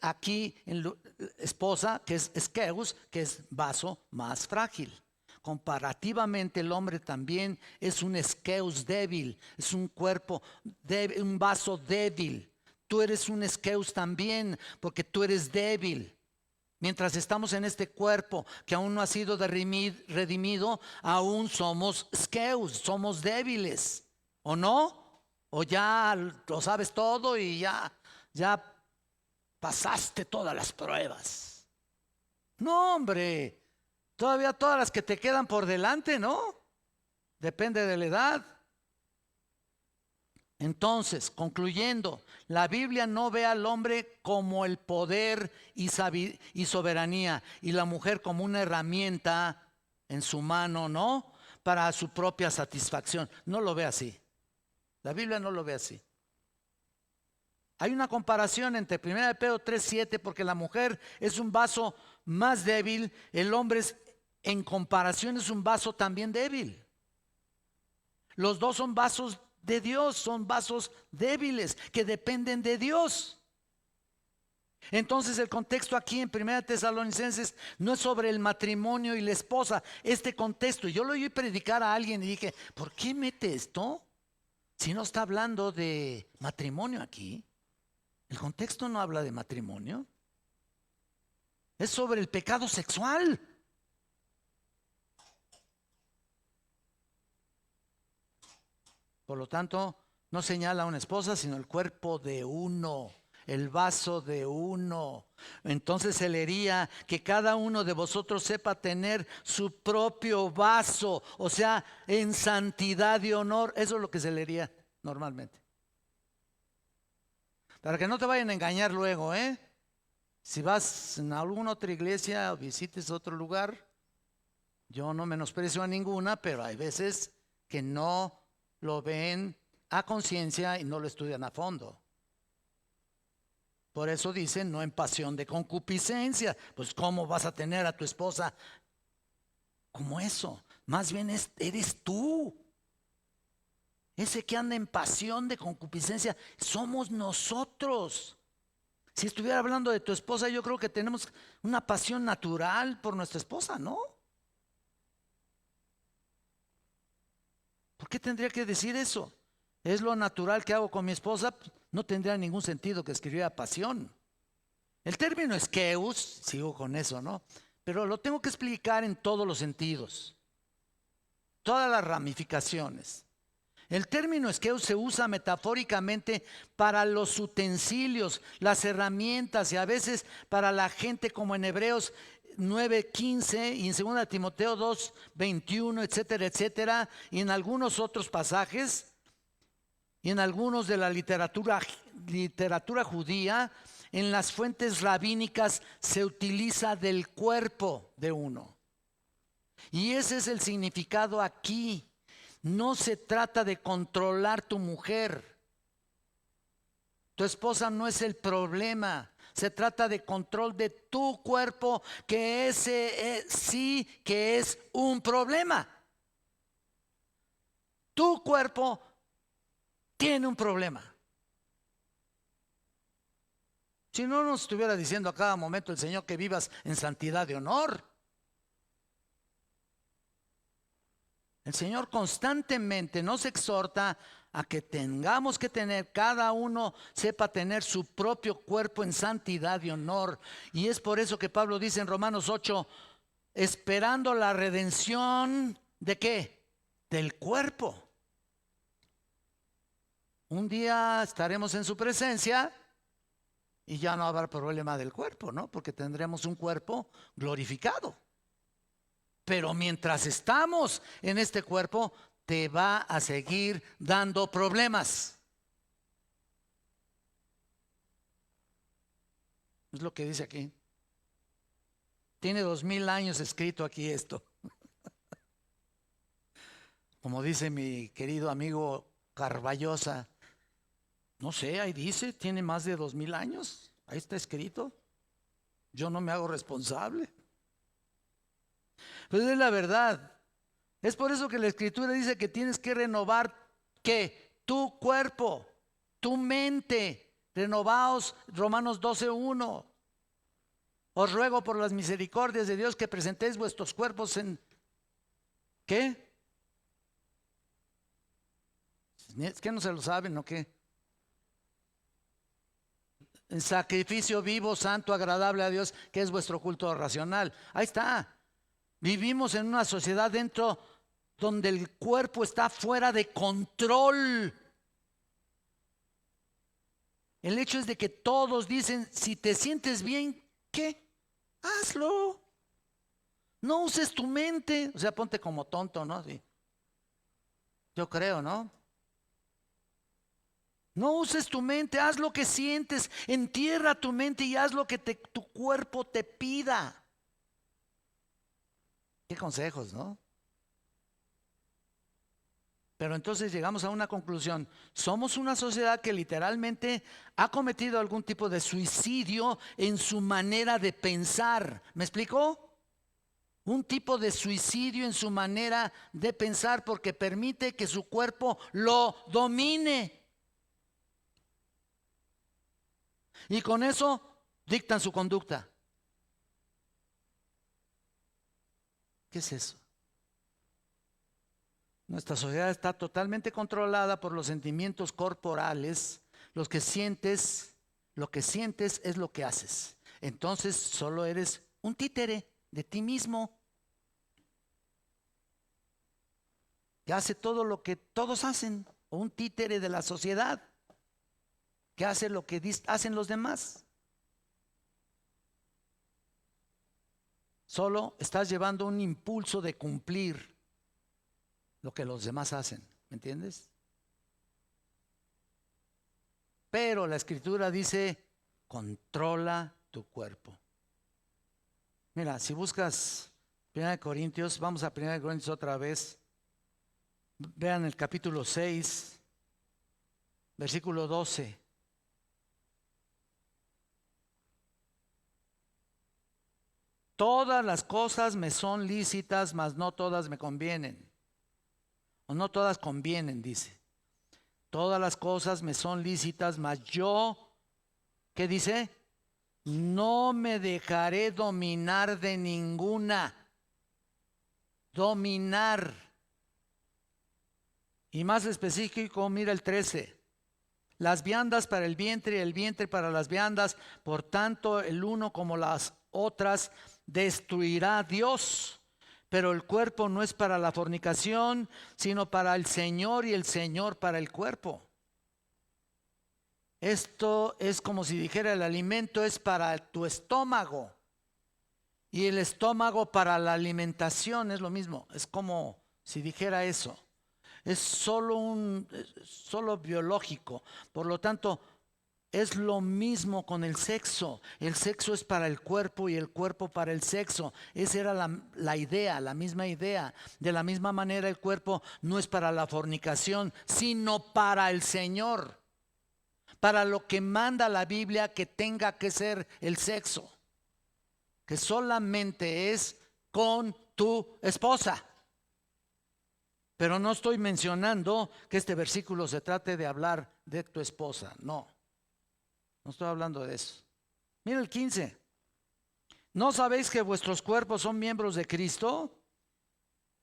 [SPEAKER 1] aquí en esposa, que es skeus, que es vaso más frágil. Comparativamente el hombre también es un skeus débil, es un cuerpo débil, un vaso débil. Tú eres un skeus también porque tú eres débil. Mientras estamos en este cuerpo que aún no ha sido redimido, aún somos skeus, somos débiles. ¿O no? ¿O ya lo sabes todo y ya pasaste todas las pruebas? No, hombre. Todavía todas las que te quedan por delante, ¿no? Depende de la edad. Entonces, concluyendo, la Biblia no ve al hombre como el poder y soberanía y la mujer como una herramienta en su mano, ¿no? Para su propia satisfacción. No lo ve así. La Biblia no lo ve así. Hay una comparación entre 1 de Pedro 3:7, porque la mujer es un vaso más débil, el hombre en comparación es un vaso también débil. Los dos son vasos de Dios, son vasos débiles que dependen de Dios. Entonces el contexto aquí en 1 Tesalonicenses no es sobre el matrimonio y la esposa. Este contexto, yo lo oí predicar a alguien y dije, ¿por qué mete esto? Si no está hablando de matrimonio aquí. El contexto no habla de matrimonio. Es sobre el pecado sexual. Por lo tanto, no señala a una esposa, sino el cuerpo de uno, el vaso de uno. Entonces se leería que cada uno de vosotros sepa tener su propio vaso, o sea, en santidad y honor. Eso es lo que se leería normalmente. Para que no te vayan a engañar luego, ¿eh? Si vas a alguna otra iglesia o visites otro lugar, yo no menosprecio a ninguna, pero hay veces que no lo ven a conciencia y no lo estudian a fondo. Por eso dicen, no en pasión de concupiscencia. Pues ¿cómo vas a tener a tu esposa como eso? Más bien eres tú. Ese que anda en pasión de concupiscencia somos nosotros. Si estuviera hablando de tu esposa, yo creo que tenemos una pasión natural por nuestra esposa, ¿no? ¿Por qué tendría que decir eso? Es lo natural que hago con mi esposa, no tendría ningún sentido que escribiera pasión. El término eskeus, sigo con eso, ¿no? Pero lo tengo que explicar en todos los sentidos, todas las ramificaciones. El término eskeus se usa metafóricamente para los utensilios, las herramientas y a veces para la gente, como en Hebreos 9:15 y en 2 Timoteo 2:21, etcétera, etcétera, y en algunos otros pasajes y en algunos de la literatura judía. En las fuentes rabínicas se utiliza del cuerpo de uno. Y ese es el significado aquí. No se trata de controlar tu mujer. Tu esposa no es el problema. Se trata de control de tu cuerpo, que ese sí que es un problema. Tu cuerpo tiene un problema. Si no nos estuviera diciendo a cada momento el Señor que vivas en santidad de honor. El Señor constantemente nos exhorta a que tengamos que tener, cada uno sepa tener su propio cuerpo en santidad y honor. Y es por eso que Pablo dice en Romanos 8, esperando la redención, ¿de qué? Del cuerpo. Un día estaremos en su presencia y ya no habrá problema del cuerpo, ¿no? Porque tendremos un cuerpo glorificado. Pero mientras estamos en este cuerpo, te va a seguir dando problemas. Es lo que dice aquí. Tiene 2000 años escrito aquí esto. Como dice mi querido amigo Carballosa, no sé, ahí dice, tiene más de 2000 años. Ahí está escrito. Yo no me hago responsable. Pues es la verdad. Es por eso que la Escritura dice que tienes que renovar, ¿qué? Tu cuerpo, tu mente. Renovaos, Romanos 12:1. Os ruego por las misericordias de Dios que presentéis vuestros cuerpos en, ¿qué? Es que no se lo saben, ¿o qué? En sacrificio vivo, santo, agradable a Dios, que es vuestro culto racional. Ahí está. Vivimos en una sociedad dentro donde el cuerpo está fuera de control. El hecho es de que todos dicen, si te sientes bien, ¿qué? Hazlo. No uses tu mente. O sea, ponte como tonto, ¿no? Sí. Yo creo, ¿no? No uses tu mente, haz lo que sientes, entierra tu mente y haz lo que tu cuerpo te pida. Qué consejos, ¿no? Pero entonces llegamos a una conclusión. Somos una sociedad que literalmente ha cometido algún tipo de suicidio en su manera de pensar. ¿Me explicó? Un tipo de suicidio en su manera de pensar porque permite que su cuerpo lo domine. Y con eso dictan su conducta. ¿Qué es eso? Nuestra sociedad está totalmente controlada por los sentimientos corporales. Lo que sientes es lo que haces. Entonces solo eres un títere de ti mismo, que hace todo lo que todos hacen, o un títere de la sociedad, que hace lo que hacen los demás. Solo estás llevando un impulso de cumplir lo que los demás hacen, ¿me entiendes? Pero la Escritura dice, controla tu cuerpo. Mira, si buscas 1 Corintios, vamos a 1 Corintios otra vez. Vean el capítulo 6, versículo 12. Todas las cosas me son lícitas, mas no todas me convienen. O no todas convienen, dice. Todas las cosas me son lícitas, mas yo, ¿qué dice? No me dejaré dominar de ninguna. Dominar. Y más específico, mira el 13. Las viandas para el vientre y el vientre para las viandas, por tanto el uno como las otras destruirá Dios. Pero el cuerpo no es para la fornicación, sino para el Señor y el Señor para el cuerpo. Esto es como si dijera: el alimento es para tu estómago y el estómago para la alimentación. Es lo mismo, es como si dijera eso. Es solo biológico. Por lo tanto, es lo mismo con el sexo. El sexo es para el cuerpo y el cuerpo para el sexo. Esa era la idea, la misma idea. De la misma manera, el cuerpo no es para la fornicación, sino para el Señor. Para lo que manda la Biblia que tenga que ser el sexo. Que solamente es con tu esposa. Pero no estoy mencionando que este versículo se trate de hablar de tu esposa. No estoy hablando de eso. Mira el 15. ¿No sabéis que vuestros cuerpos son miembros de Cristo?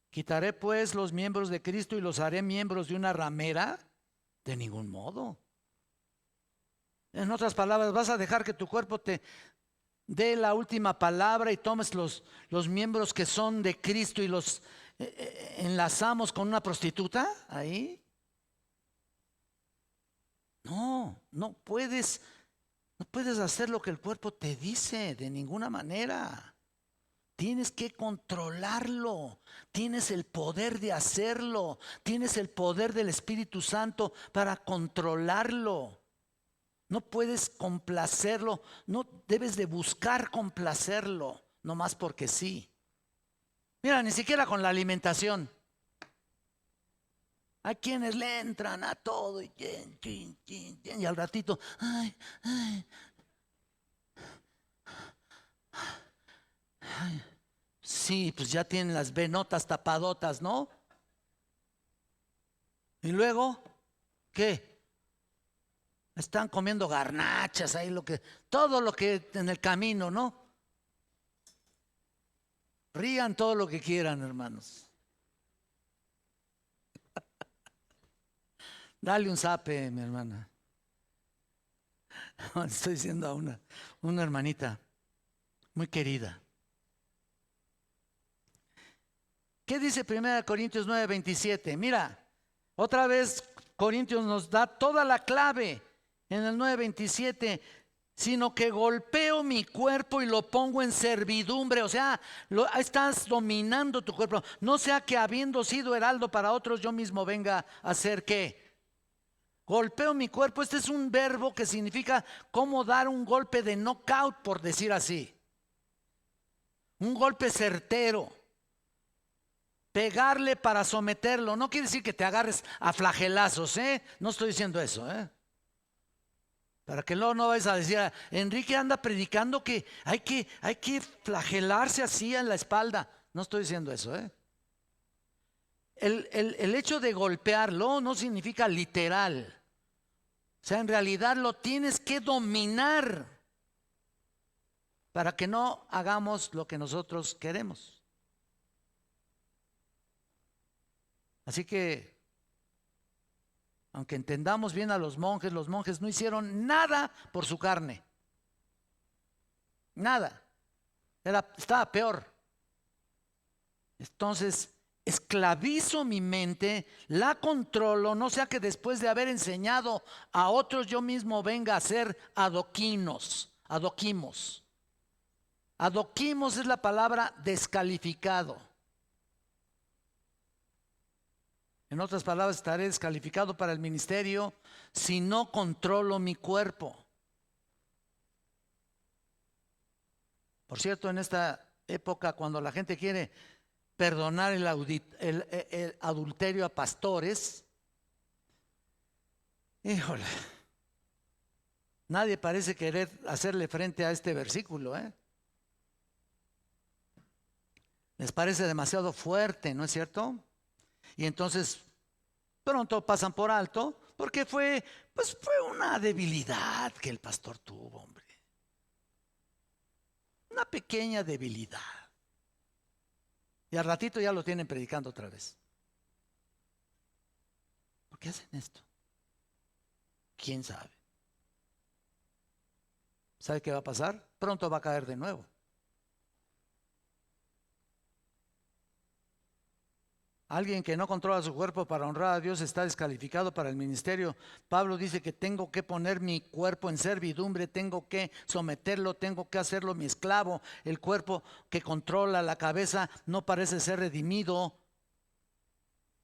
[SPEAKER 1] ¿Quitaré pues los miembros de Cristo y los haré miembros de una ramera? De ningún modo. En otras palabras, ¿vas a dejar que tu cuerpo te dé la última palabra y tomes los miembros que son de Cristo y los enlazamos con una prostituta ahí? No puedes hacer lo que el cuerpo te dice de ninguna manera. Tienes que controlarlo. Tienes el poder de hacerlo. Tienes el poder del Espíritu Santo para controlarlo. No puedes complacerlo. No debes de buscar complacerlo, nomás porque sí. Mira, ni siquiera con la alimentación. Hay quienes le entran a todo y al ratito, ay, sí, pues ya tienen las venotas tapadotas, ¿no? Y luego, ¿qué? Están comiendo garnachas ahí, todo lo que en el camino, ¿no? Rían todo lo que quieran, hermanos. Dale un zape, mi hermana. Estoy diciendo a una hermanita muy querida. ¿Qué dice 1 Corintios 9:27? Mira, otra vez Corintios nos da toda la clave en el 9:27. Sino que golpeo mi cuerpo y lo pongo en servidumbre. O sea, estás dominando tu cuerpo. No sea que habiendo sido heraldo para otros, yo mismo venga a hacer ¿qué? Golpeo mi cuerpo. Este es un verbo que significa como dar un golpe de knockout, por decir así. Un golpe certero. Pegarle para someterlo. No quiere decir que te agarres a flagelazos, ¿eh? No estoy diciendo eso, ¿eh? Para que luego no vayas a decir: Enrique anda predicando que hay que flagelarse así en la espalda. No estoy diciendo eso, ¿eh? El hecho de golpearlo no significa literal. O sea, en realidad lo tienes que dominar para que no hagamos lo que nosotros queremos. Así que, aunque entendamos bien a los monjes no hicieron nada por su carne. Nada. Estaba peor. Entonces, esclavizo mi mente, la controlo, no sea que después de haber enseñado a otros yo mismo venga a ser adoquimos. Adoquimos es la palabra descalificado. En otras palabras, estaré descalificado para el ministerio si no controlo mi cuerpo. Por cierto, en esta época, cuando la gente quiere perdonar el adulterio a pastores, híjole, nadie parece querer hacerle frente a este versículo, ¿eh? Les parece demasiado fuerte, ¿no es cierto? Y entonces pronto pasan por alto, porque fue una debilidad que el pastor tuvo, hombre. una pequeña debilidad. Y al ratito ya lo tienen predicando otra vez. ¿Por qué hacen esto? ¿Quién sabe? ¿Sabe qué va a pasar? Pronto va a caer de nuevo. Alguien que no controla su cuerpo para honrar a Dios está descalificado para el ministerio. Pablo dice que tengo que poner mi cuerpo en servidumbre, tengo que someterlo, tengo que hacerlo mi esclavo. El cuerpo que controla la cabeza no parece ser redimido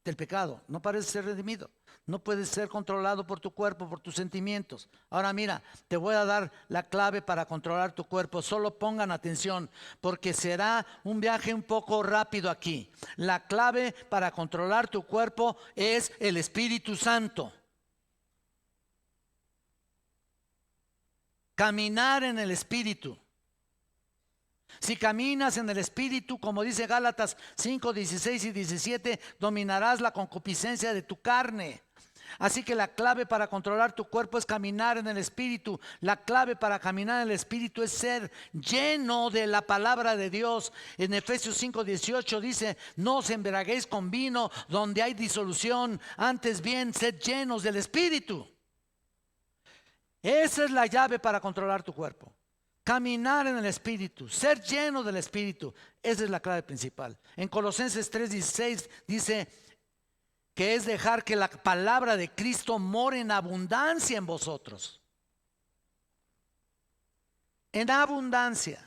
[SPEAKER 1] del pecado, no parece ser redimido. No puedes ser controlado por tu cuerpo, por tus sentimientos. Ahora mira, te voy a dar la clave para controlar tu cuerpo. Solo pongan atención, porque será un viaje un poco rápido aquí. La clave para controlar tu cuerpo es el Espíritu Santo. Caminar en el Espíritu. Si caminas en el Espíritu, como dice Gálatas 5, 16 y 17, dominarás la concupiscencia de tu carne. Así que la clave para controlar tu cuerpo es caminar en el Espíritu. La clave para caminar en el Espíritu es ser lleno de la palabra de Dios. En Efesios 5:18 dice: no os embriaguéis con vino donde hay disolución, antes bien sed llenos del Espíritu. Esa es la llave para controlar tu cuerpo. Caminar en el Espíritu, ser lleno del Espíritu. Esa es la clave principal. En Colosenses 3:16 dice que es dejar que la palabra de Cristo more en abundancia en vosotros. En abundancia.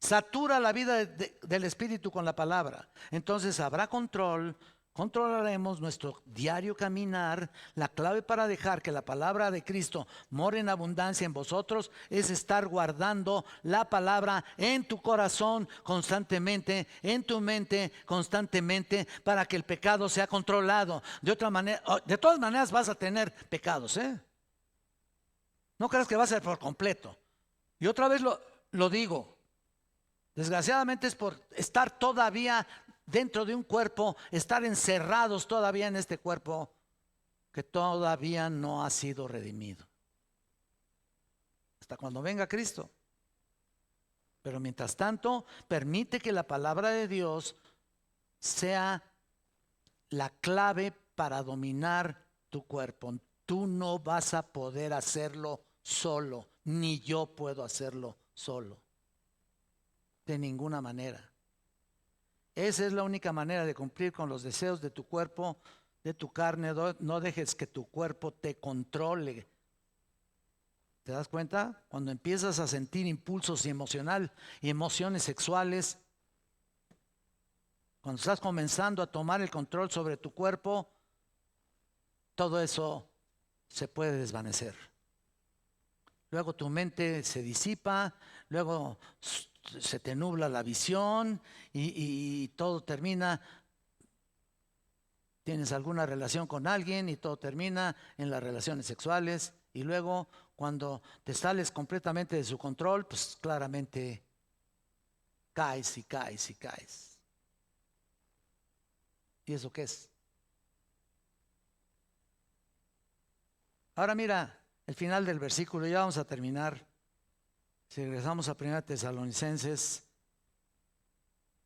[SPEAKER 1] Satura la vida del Espíritu con la palabra. Entonces habrá control. Controlaremos nuestro diario caminar. La clave para dejar que la palabra de Cristo more en abundancia en vosotros es estar guardando la palabra en tu corazón constantemente, en tu mente constantemente, para que el pecado sea controlado. De otra manera, de todas maneras vas a tener pecados, ¿eh? No creas que va a ser por completo. Y otra vez lo digo. Desgraciadamente es por estar todavía dentro de un cuerpo, estar encerrados todavía en este cuerpo que todavía no ha sido redimido. Hasta cuando venga Cristo. Pero mientras tanto, permite que la palabra de Dios sea la clave para dominar tu cuerpo. Tú no vas a poder hacerlo solo, ni yo puedo hacerlo solo. De ninguna manera. Esa es la única manera de cumplir con los deseos de tu cuerpo, de tu carne. No dejes que tu cuerpo te controle. ¿Te das cuenta? Cuando empiezas a sentir impulsos y emociones sexuales, cuando estás comenzando a tomar el control sobre tu cuerpo, todo eso se puede desvanecer. Luego tu mente se disipa, luego se te nubla la visión y todo termina. Tienes alguna relación con alguien y todo termina en las relaciones sexuales. Y luego cuando te sales completamente de su control, pues claramente caes y caes y caes. ¿Y eso qué es? Ahora mira el final del versículo, ya vamos a terminar. Si regresamos a 1 Tesalonicenses,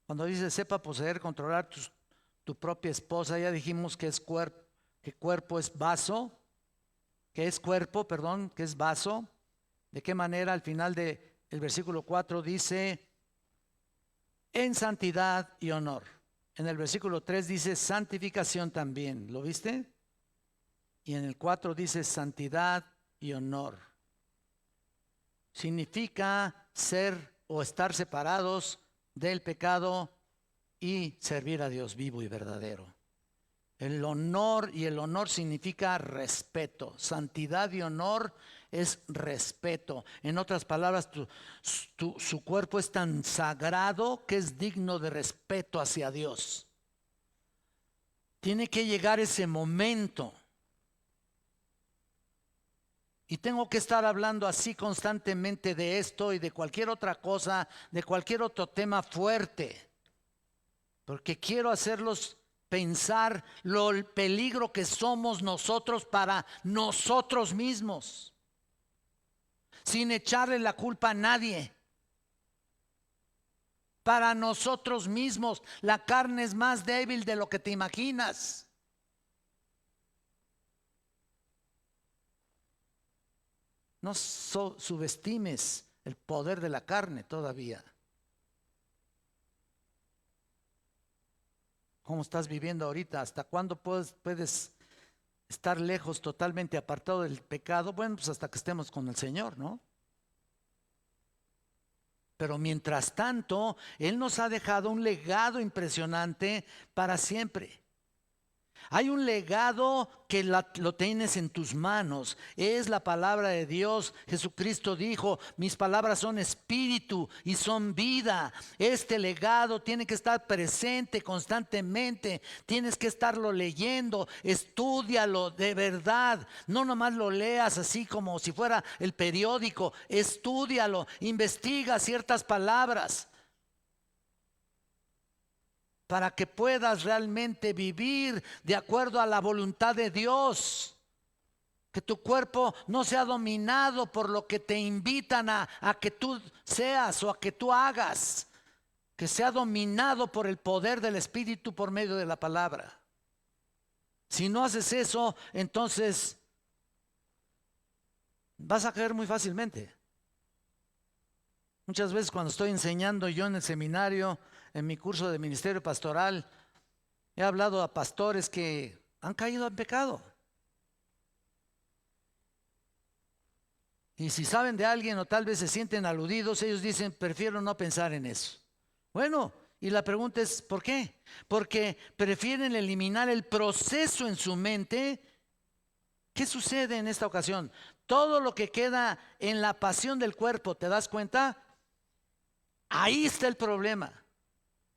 [SPEAKER 1] cuando dice: sepa poseer, controlar tu propia esposa, ya dijimos que es que cuerpo es vaso, que es cuerpo, perdón, que es vaso. ¿De qué manera? Al final del versículo 4 dice: en santidad y honor. En el versículo 3 dice santificación también, ¿lo viste? Y en el 4 dice santidad y honor. Significa ser o estar separados del pecado y servir a Dios vivo y verdadero. El honor significa respeto. Santidad y honor es respeto. En otras palabras, su cuerpo es tan sagrado que es digno de respeto hacia Dios. Tiene que llegar ese momento. Y tengo que estar hablando así constantemente de esto y de cualquier otra cosa, de cualquier otro tema fuerte. Porque quiero hacerlos pensar el peligro que somos nosotros para nosotros mismos. Sin echarle la culpa a nadie. para nosotros mismos. La carne es más débil de lo que te imaginas. No subestimes el poder de la carne todavía. ¿Cómo estás viviendo ahorita? ¿Hasta cuándo puedes estar lejos, totalmente apartado del pecado? Bueno, pues hasta que estemos con el Señor, ¿no? Pero mientras tanto, Él nos ha dejado un legado impresionante para siempre. Hay un legado que lo tienes en tus manos. Es la palabra de Dios. Jesucristo dijo, mis palabras son espíritu y son vida. Este legado tiene que estar presente constantemente. Tienes que estarlo leyendo. Estúdialo de verdad. No nomás lo leas así como si fuera el periódico. Estúdialo. Investiga ciertas palabras, para que puedas realmente vivir de acuerdo a la voluntad de Dios. Que tu cuerpo no sea dominado por lo que te invitan a que tú seas o a que tú hagas. Que sea dominado por el poder del Espíritu por medio de la palabra. Si no haces eso, entonces vas a caer muy fácilmente. Muchas veces cuando estoy enseñando yo en el seminario, en mi curso de ministerio pastoral, he hablado a pastores que han caído en pecado. Y si saben de alguien o tal vez se sienten aludidos, ellos dicen, prefiero no pensar en eso. Bueno, y la pregunta es, ¿por qué? Porque prefieren eliminar el proceso en su mente. ¿Qué sucede en esta ocasión? Todo lo que queda en la pasión del cuerpo, ¿te das cuenta? Ahí está el problema.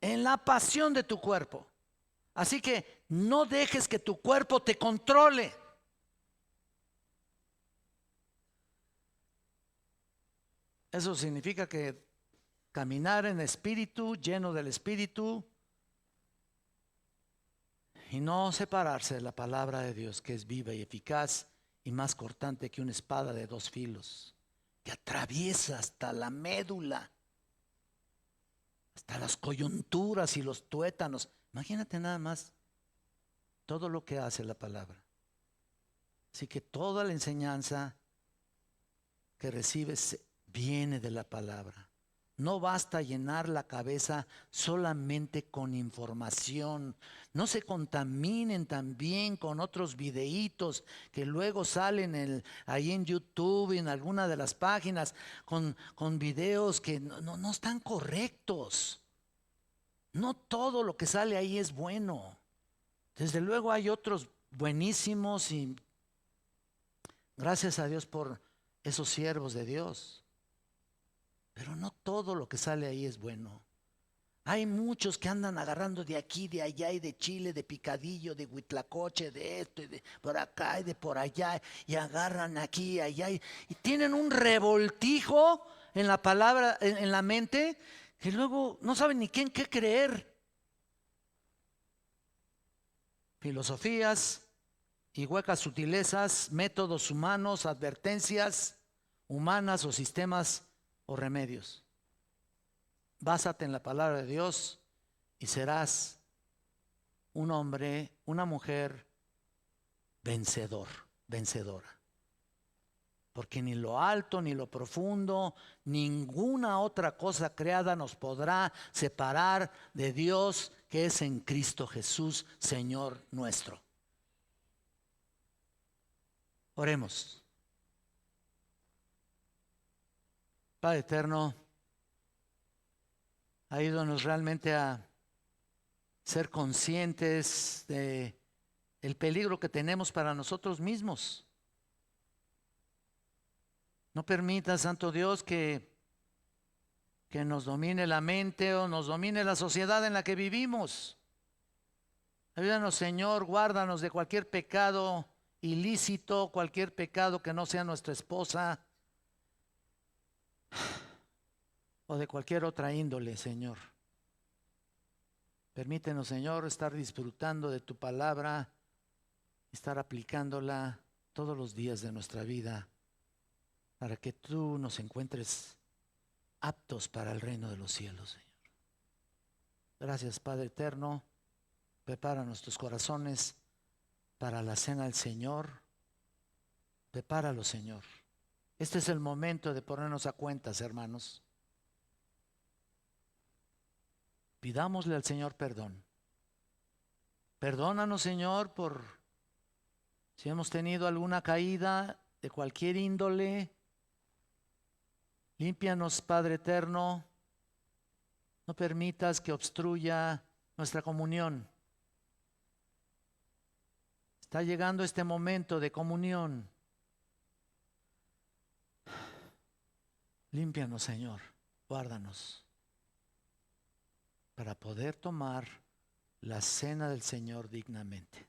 [SPEAKER 1] En la pasión de tu cuerpo. Así que no dejes que tu cuerpo te controle. Eso significa que caminar en espíritu, lleno del Espíritu, y no separarse de la palabra de Dios, que es viva y eficaz y más cortante que una espada de dos filos, que atraviesa hasta la médula, hasta las coyunturas y los tuétanos. Imagínate nada más todo lo que hace la palabra. Así que toda la enseñanza que recibes viene de la palabra. No basta llenar la cabeza solamente con información. No se contaminen también con otros videitos que luego salen ahí en YouTube, en alguna de las páginas, con videos que no están correctos. No todo lo que sale ahí es bueno. Desde luego hay otros buenísimos y gracias a Dios por esos siervos de Dios. Pero no todo lo que sale ahí es bueno. Hay muchos que andan agarrando de aquí, de allá, y de Chile, de picadillo, de Huitlacoche, de esto, y de por acá, y de por allá, y agarran aquí, allá, y tienen un revoltijo en la palabra, en la mente, que luego no saben ni qué creer. Filosofías y huecas sutilezas, métodos humanos, advertencias humanas o sistemas o remedios. Básate en la palabra de Dios y serás un hombre, una mujer vencedor, vencedora. Porque ni lo alto, ni lo profundo, ninguna otra cosa creada nos podrá separar de Dios que es en Cristo Jesús, Señor nuestro. Oremos. Padre eterno, ayúdanos realmente a ser conscientes de el peligro que tenemos para nosotros mismos. No permita, Santo Dios, que nos domine la mente o nos domine la sociedad en la que vivimos. Ayúdanos, Señor, guárdanos de cualquier pecado ilícito, cualquier pecado que no sea nuestra esposa o de cualquier otra índole, Señor. Permítenos, Señor, estar disfrutando de tu palabra, estar aplicándola todos los días de nuestra vida, para que tú nos encuentres aptos para el reino de los cielos, Señor. Gracias, Padre eterno. Prepara nuestros corazones para la cena del Señor. Prepáralo, Señor. Este es el momento de ponernos a cuentas, hermanos. Pidámosle al Señor perdón. Perdónanos, Señor, por si hemos tenido alguna caída de cualquier índole. Límpianos, Padre eterno. No permitas que obstruya nuestra comunión. Está llegando este momento de comunión. Límpianos, Señor. Guárdanos para poder tomar la cena del Señor dignamente.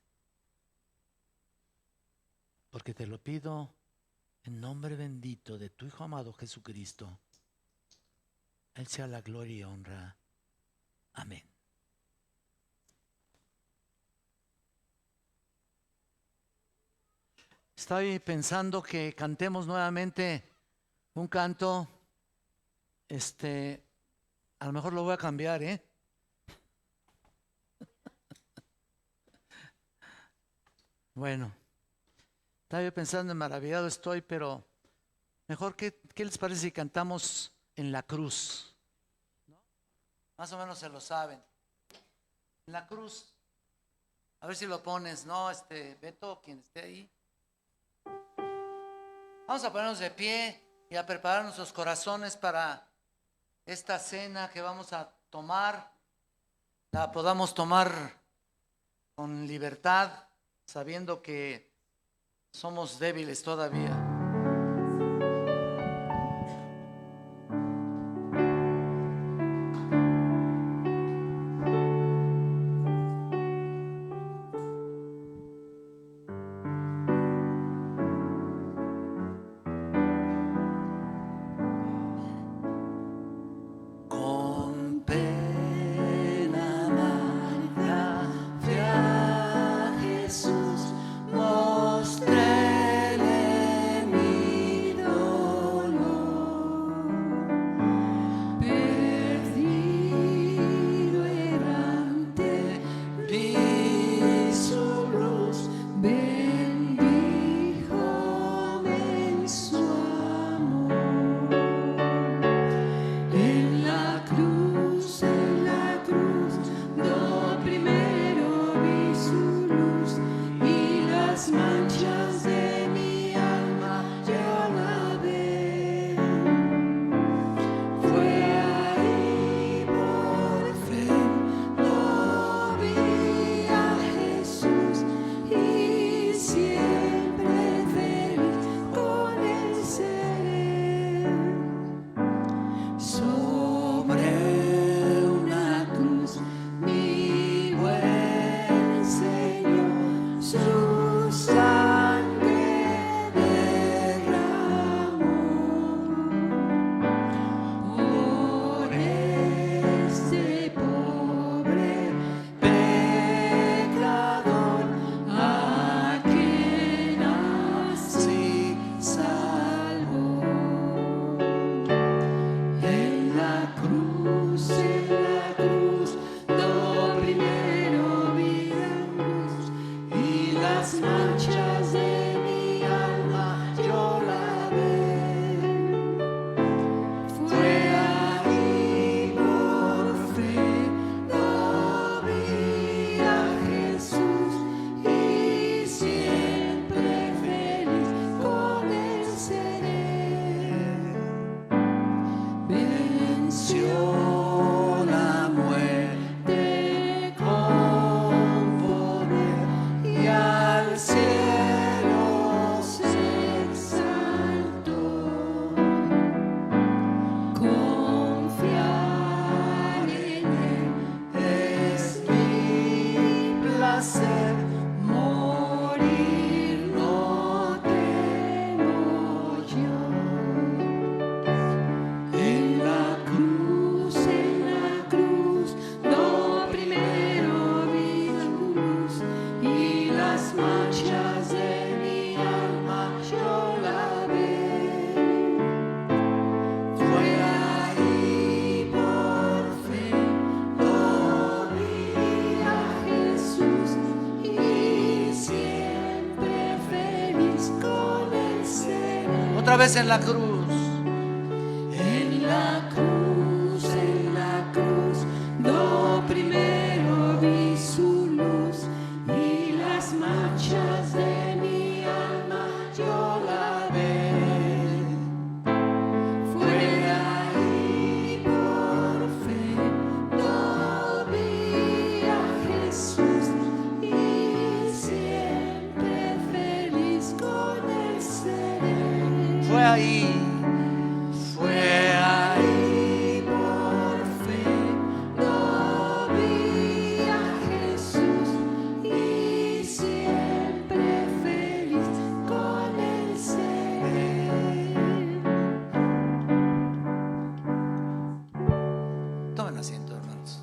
[SPEAKER 1] Porque te lo pido en nombre bendito de tu Hijo amado Jesucristo. Él sea la gloria y honra. Amén. Estoy pensando que cantemos nuevamente un canto. A lo mejor lo voy a cambiar, Bueno, estaba yo pensando en maravillado estoy, pero mejor, ¿qué les parece si cantamos En la cruz? ¿No? Más o menos se lo saben. En la cruz. A ver si lo pones, ¿no? Beto, quien esté ahí. Vamos a ponernos de pie y a preparar nuestros corazones para esta cena que vamos a tomar. La podamos tomar con libertad, sabiendo que somos débiles todavía. Otra vez en la cruz.
[SPEAKER 2] En la cruz, no primero vi su luz, y las manchas de mi alma yo lavé. Fue ahí por fe, no vi a Jesús, y siempre feliz con él seré.
[SPEAKER 1] Fue ahí.
[SPEAKER 2] Fue ahí por fe, no vi a Jesús, y siempre feliz con él seré.
[SPEAKER 1] Tomen asiento, hermanos.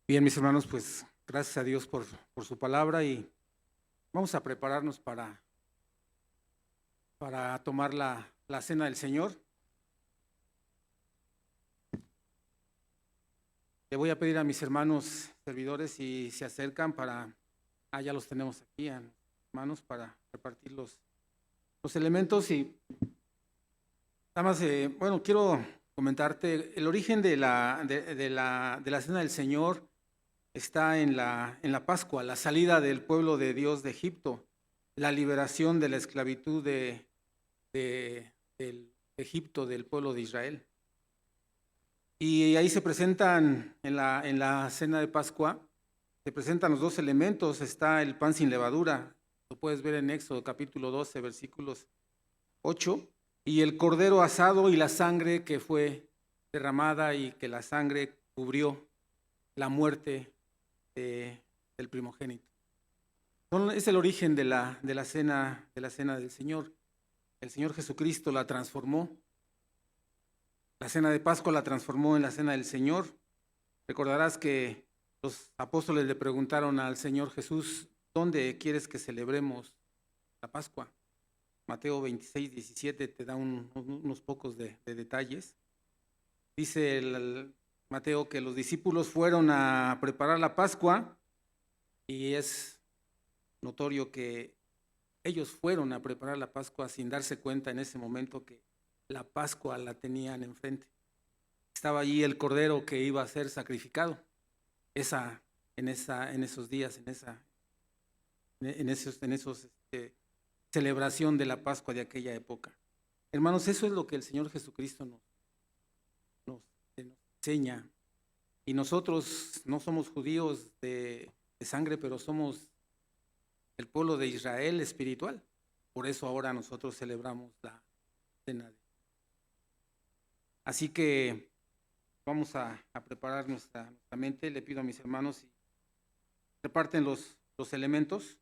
[SPEAKER 3] Bien, mis hermanos, pues gracias a Dios por su palabra, y vamos a prepararnos para tomar la cena del Señor. Le voy a pedir a mis hermanos servidores si se acercan ya los tenemos aquí, a los hermanos, para repartir los elementos. Y nada más, bueno, quiero comentarte, el origen de la cena del Señor está en la Pascua, la salida del pueblo de Dios de Egipto, la liberación de la esclavitud del Egipto, del pueblo de Israel. Y ahí se presentan, en la cena de Pascua, se presentan los dos elementos. Está el pan sin levadura, lo puedes ver en Éxodo capítulo 12, versículos 8, y el cordero asado y la sangre que fue derramada, y que la sangre cubrió la muerte del primogénito. Es el origen de la cena del Señor. El Señor Jesucristo la transformó. La cena de Pascua la transformó en la cena del Señor. Recordarás que los apóstoles le preguntaron al Señor Jesús: ¿dónde quieres que celebremos la Pascua? Mateo 26, 17 te da unos pocos de detalles. Dice el Mateo que los discípulos fueron a preparar la Pascua, y es notorio que ellos fueron a preparar la Pascua sin darse cuenta en ese momento que la Pascua la tenían enfrente. Estaba allí el cordero que iba a ser sacrificado en esos días, en esos celebración de la Pascua de aquella época. Hermanos, eso es lo que el Señor Jesucristo nos enseña. Y nosotros no somos judíos de sangre, pero somos el pueblo de Israel espiritual. Por eso ahora nosotros celebramos la cena. Así que vamos a preparar nuestra mente. Le pido a mis hermanos si reparten los elementos.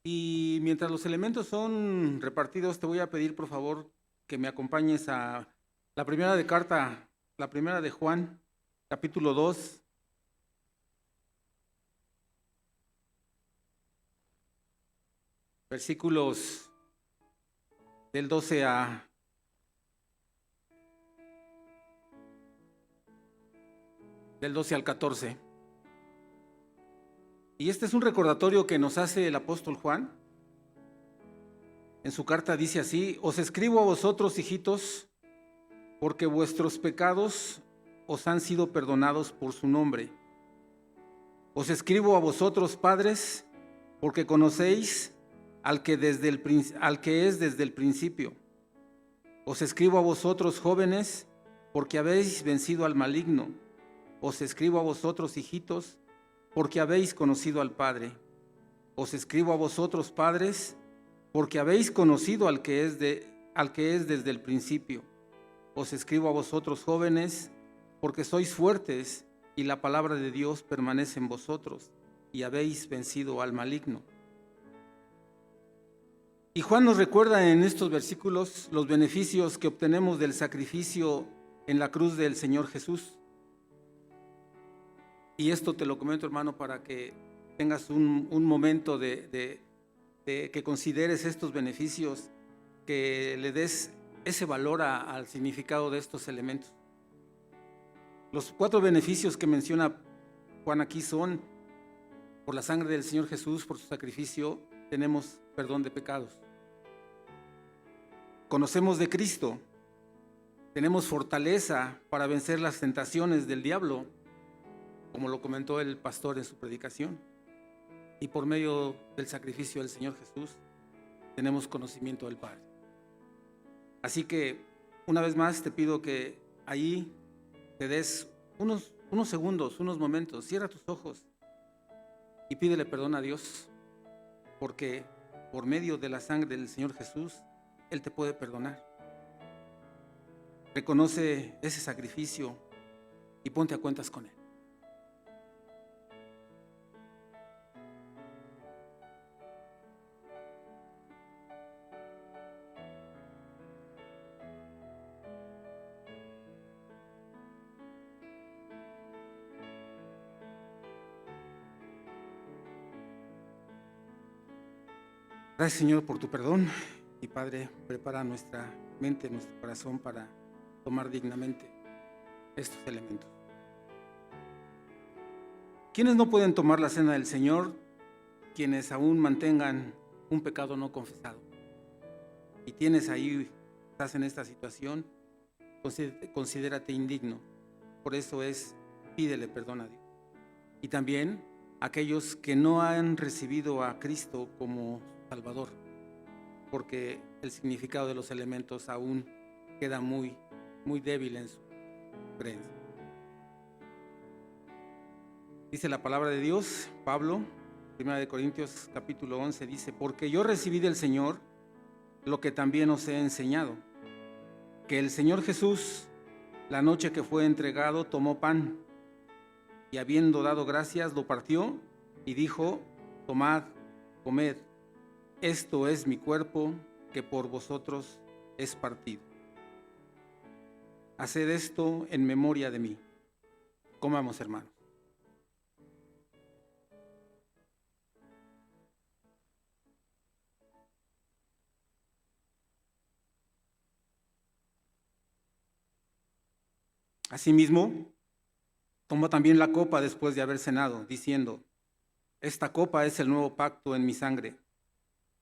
[SPEAKER 3] Y mientras los elementos son repartidos, te voy a pedir, por favor, que me acompañes a la primera de Juan, capítulo 2. Versículos del 12 al 14. Y este es un recordatorio que nos hace el apóstol Juan. En su carta dice así: os escribo a vosotros, hijitos, porque vuestros pecados os han sido perdonados por su nombre. Os escribo a vosotros, padres, porque conocéis al que es desde el principio. Os escribo a vosotros, jóvenes, porque habéis vencido al maligno. Os escribo a vosotros, hijitos, porque habéis conocido al Padre. Os escribo a vosotros, padres, porque habéis conocido al que es desde el principio. Os escribo a vosotros, jóvenes, porque sois fuertes y la palabra de Dios permanece en vosotros, y habéis vencido al maligno. Y Juan nos recuerda en estos versículos los beneficios que obtenemos del sacrificio en la cruz del Señor Jesús. Y esto te lo comento, hermano, para que tengas un momento de que consideres estos beneficios, que le des ese valor al significado de estos elementos. Los 4 beneficios que menciona Juan aquí son: por la sangre del Señor Jesús, por su sacrificio, tenemos perdón de pecados. Conocemos de Cristo, tenemos fortaleza para vencer las tentaciones del diablo, como lo comentó el pastor en su predicación. Y por medio del sacrificio del Señor Jesús, tenemos conocimiento del Padre. Así que, una vez más, te pido que ahí te des unos segundos, unos momentos, cierra tus ojos y pídele perdón a Dios, porque por medio de la sangre del Señor Jesús, Él te puede perdonar. Reconoce ese sacrificio y ponte a cuentas con Él. Gracias, Señor, por tu perdón. Y Padre, prepara nuestra mente, nuestro corazón para tomar dignamente estos elementos. ¿Quiénes no pueden tomar la cena del Señor? Quienes aún mantengan un pecado no confesado. Y tienes ahí, estás en esta situación, considérate indigno. Por eso pídele perdón a Dios. Y también aquellos que no han recibido a Cristo como Salvador, porque el significado de los elementos aún queda muy débil en su creencia. Dice la palabra de Dios, Pablo, 1 Corintios capítulo 11, dice: porque yo recibí del Señor lo que también os he enseñado, que el Señor Jesús, la noche que fue entregado, tomó pan, y habiendo dado gracias, lo partió y dijo: tomad, comed, esto es mi cuerpo que por vosotros es partido. Haced esto en memoria de mí. Comamos, hermanos. Asimismo, tomó también la copa después de haber cenado, diciendo: esta copa es el nuevo pacto en mi sangre.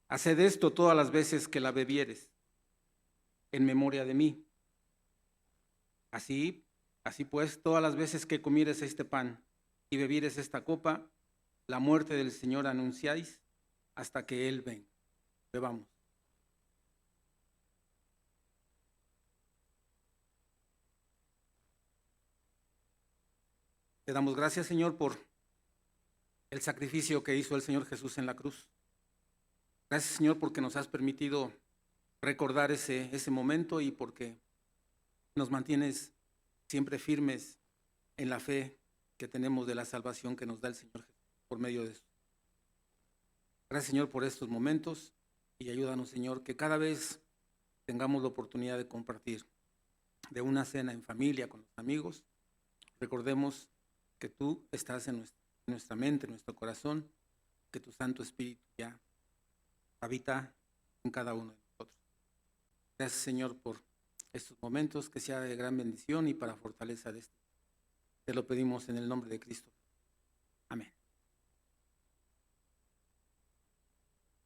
[SPEAKER 3] Haced esto todas las veces que la bebieres, en memoria de mí. Así pues, todas las veces que comieres este pan y bebieres esta copa, la muerte del Señor anunciáis hasta que Él venga. Bebamos. Te damos gracias, Señor, por el sacrificio que hizo el Señor Jesús en la cruz. Gracias, Señor, porque nos has permitido recordar ese momento y porque nos mantienes siempre firmes en la fe que tenemos de la salvación que nos da el Señor Jesús por medio de eso. Gracias, Señor, por estos momentos y ayúdanos, Señor, que cada vez tengamos la oportunidad de compartir de una cena en familia con los amigos. Recordemos que tú estás en nuestra mente, en nuestro corazón, que tu Santo Espíritu ya habita en cada uno de nosotros. Gracias, Señor, por estos momentos, que sea de gran bendición y para fortaleza de este. Te lo pedimos en el nombre de Cristo. Amén.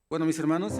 [SPEAKER 3] Bueno, mis hermanos,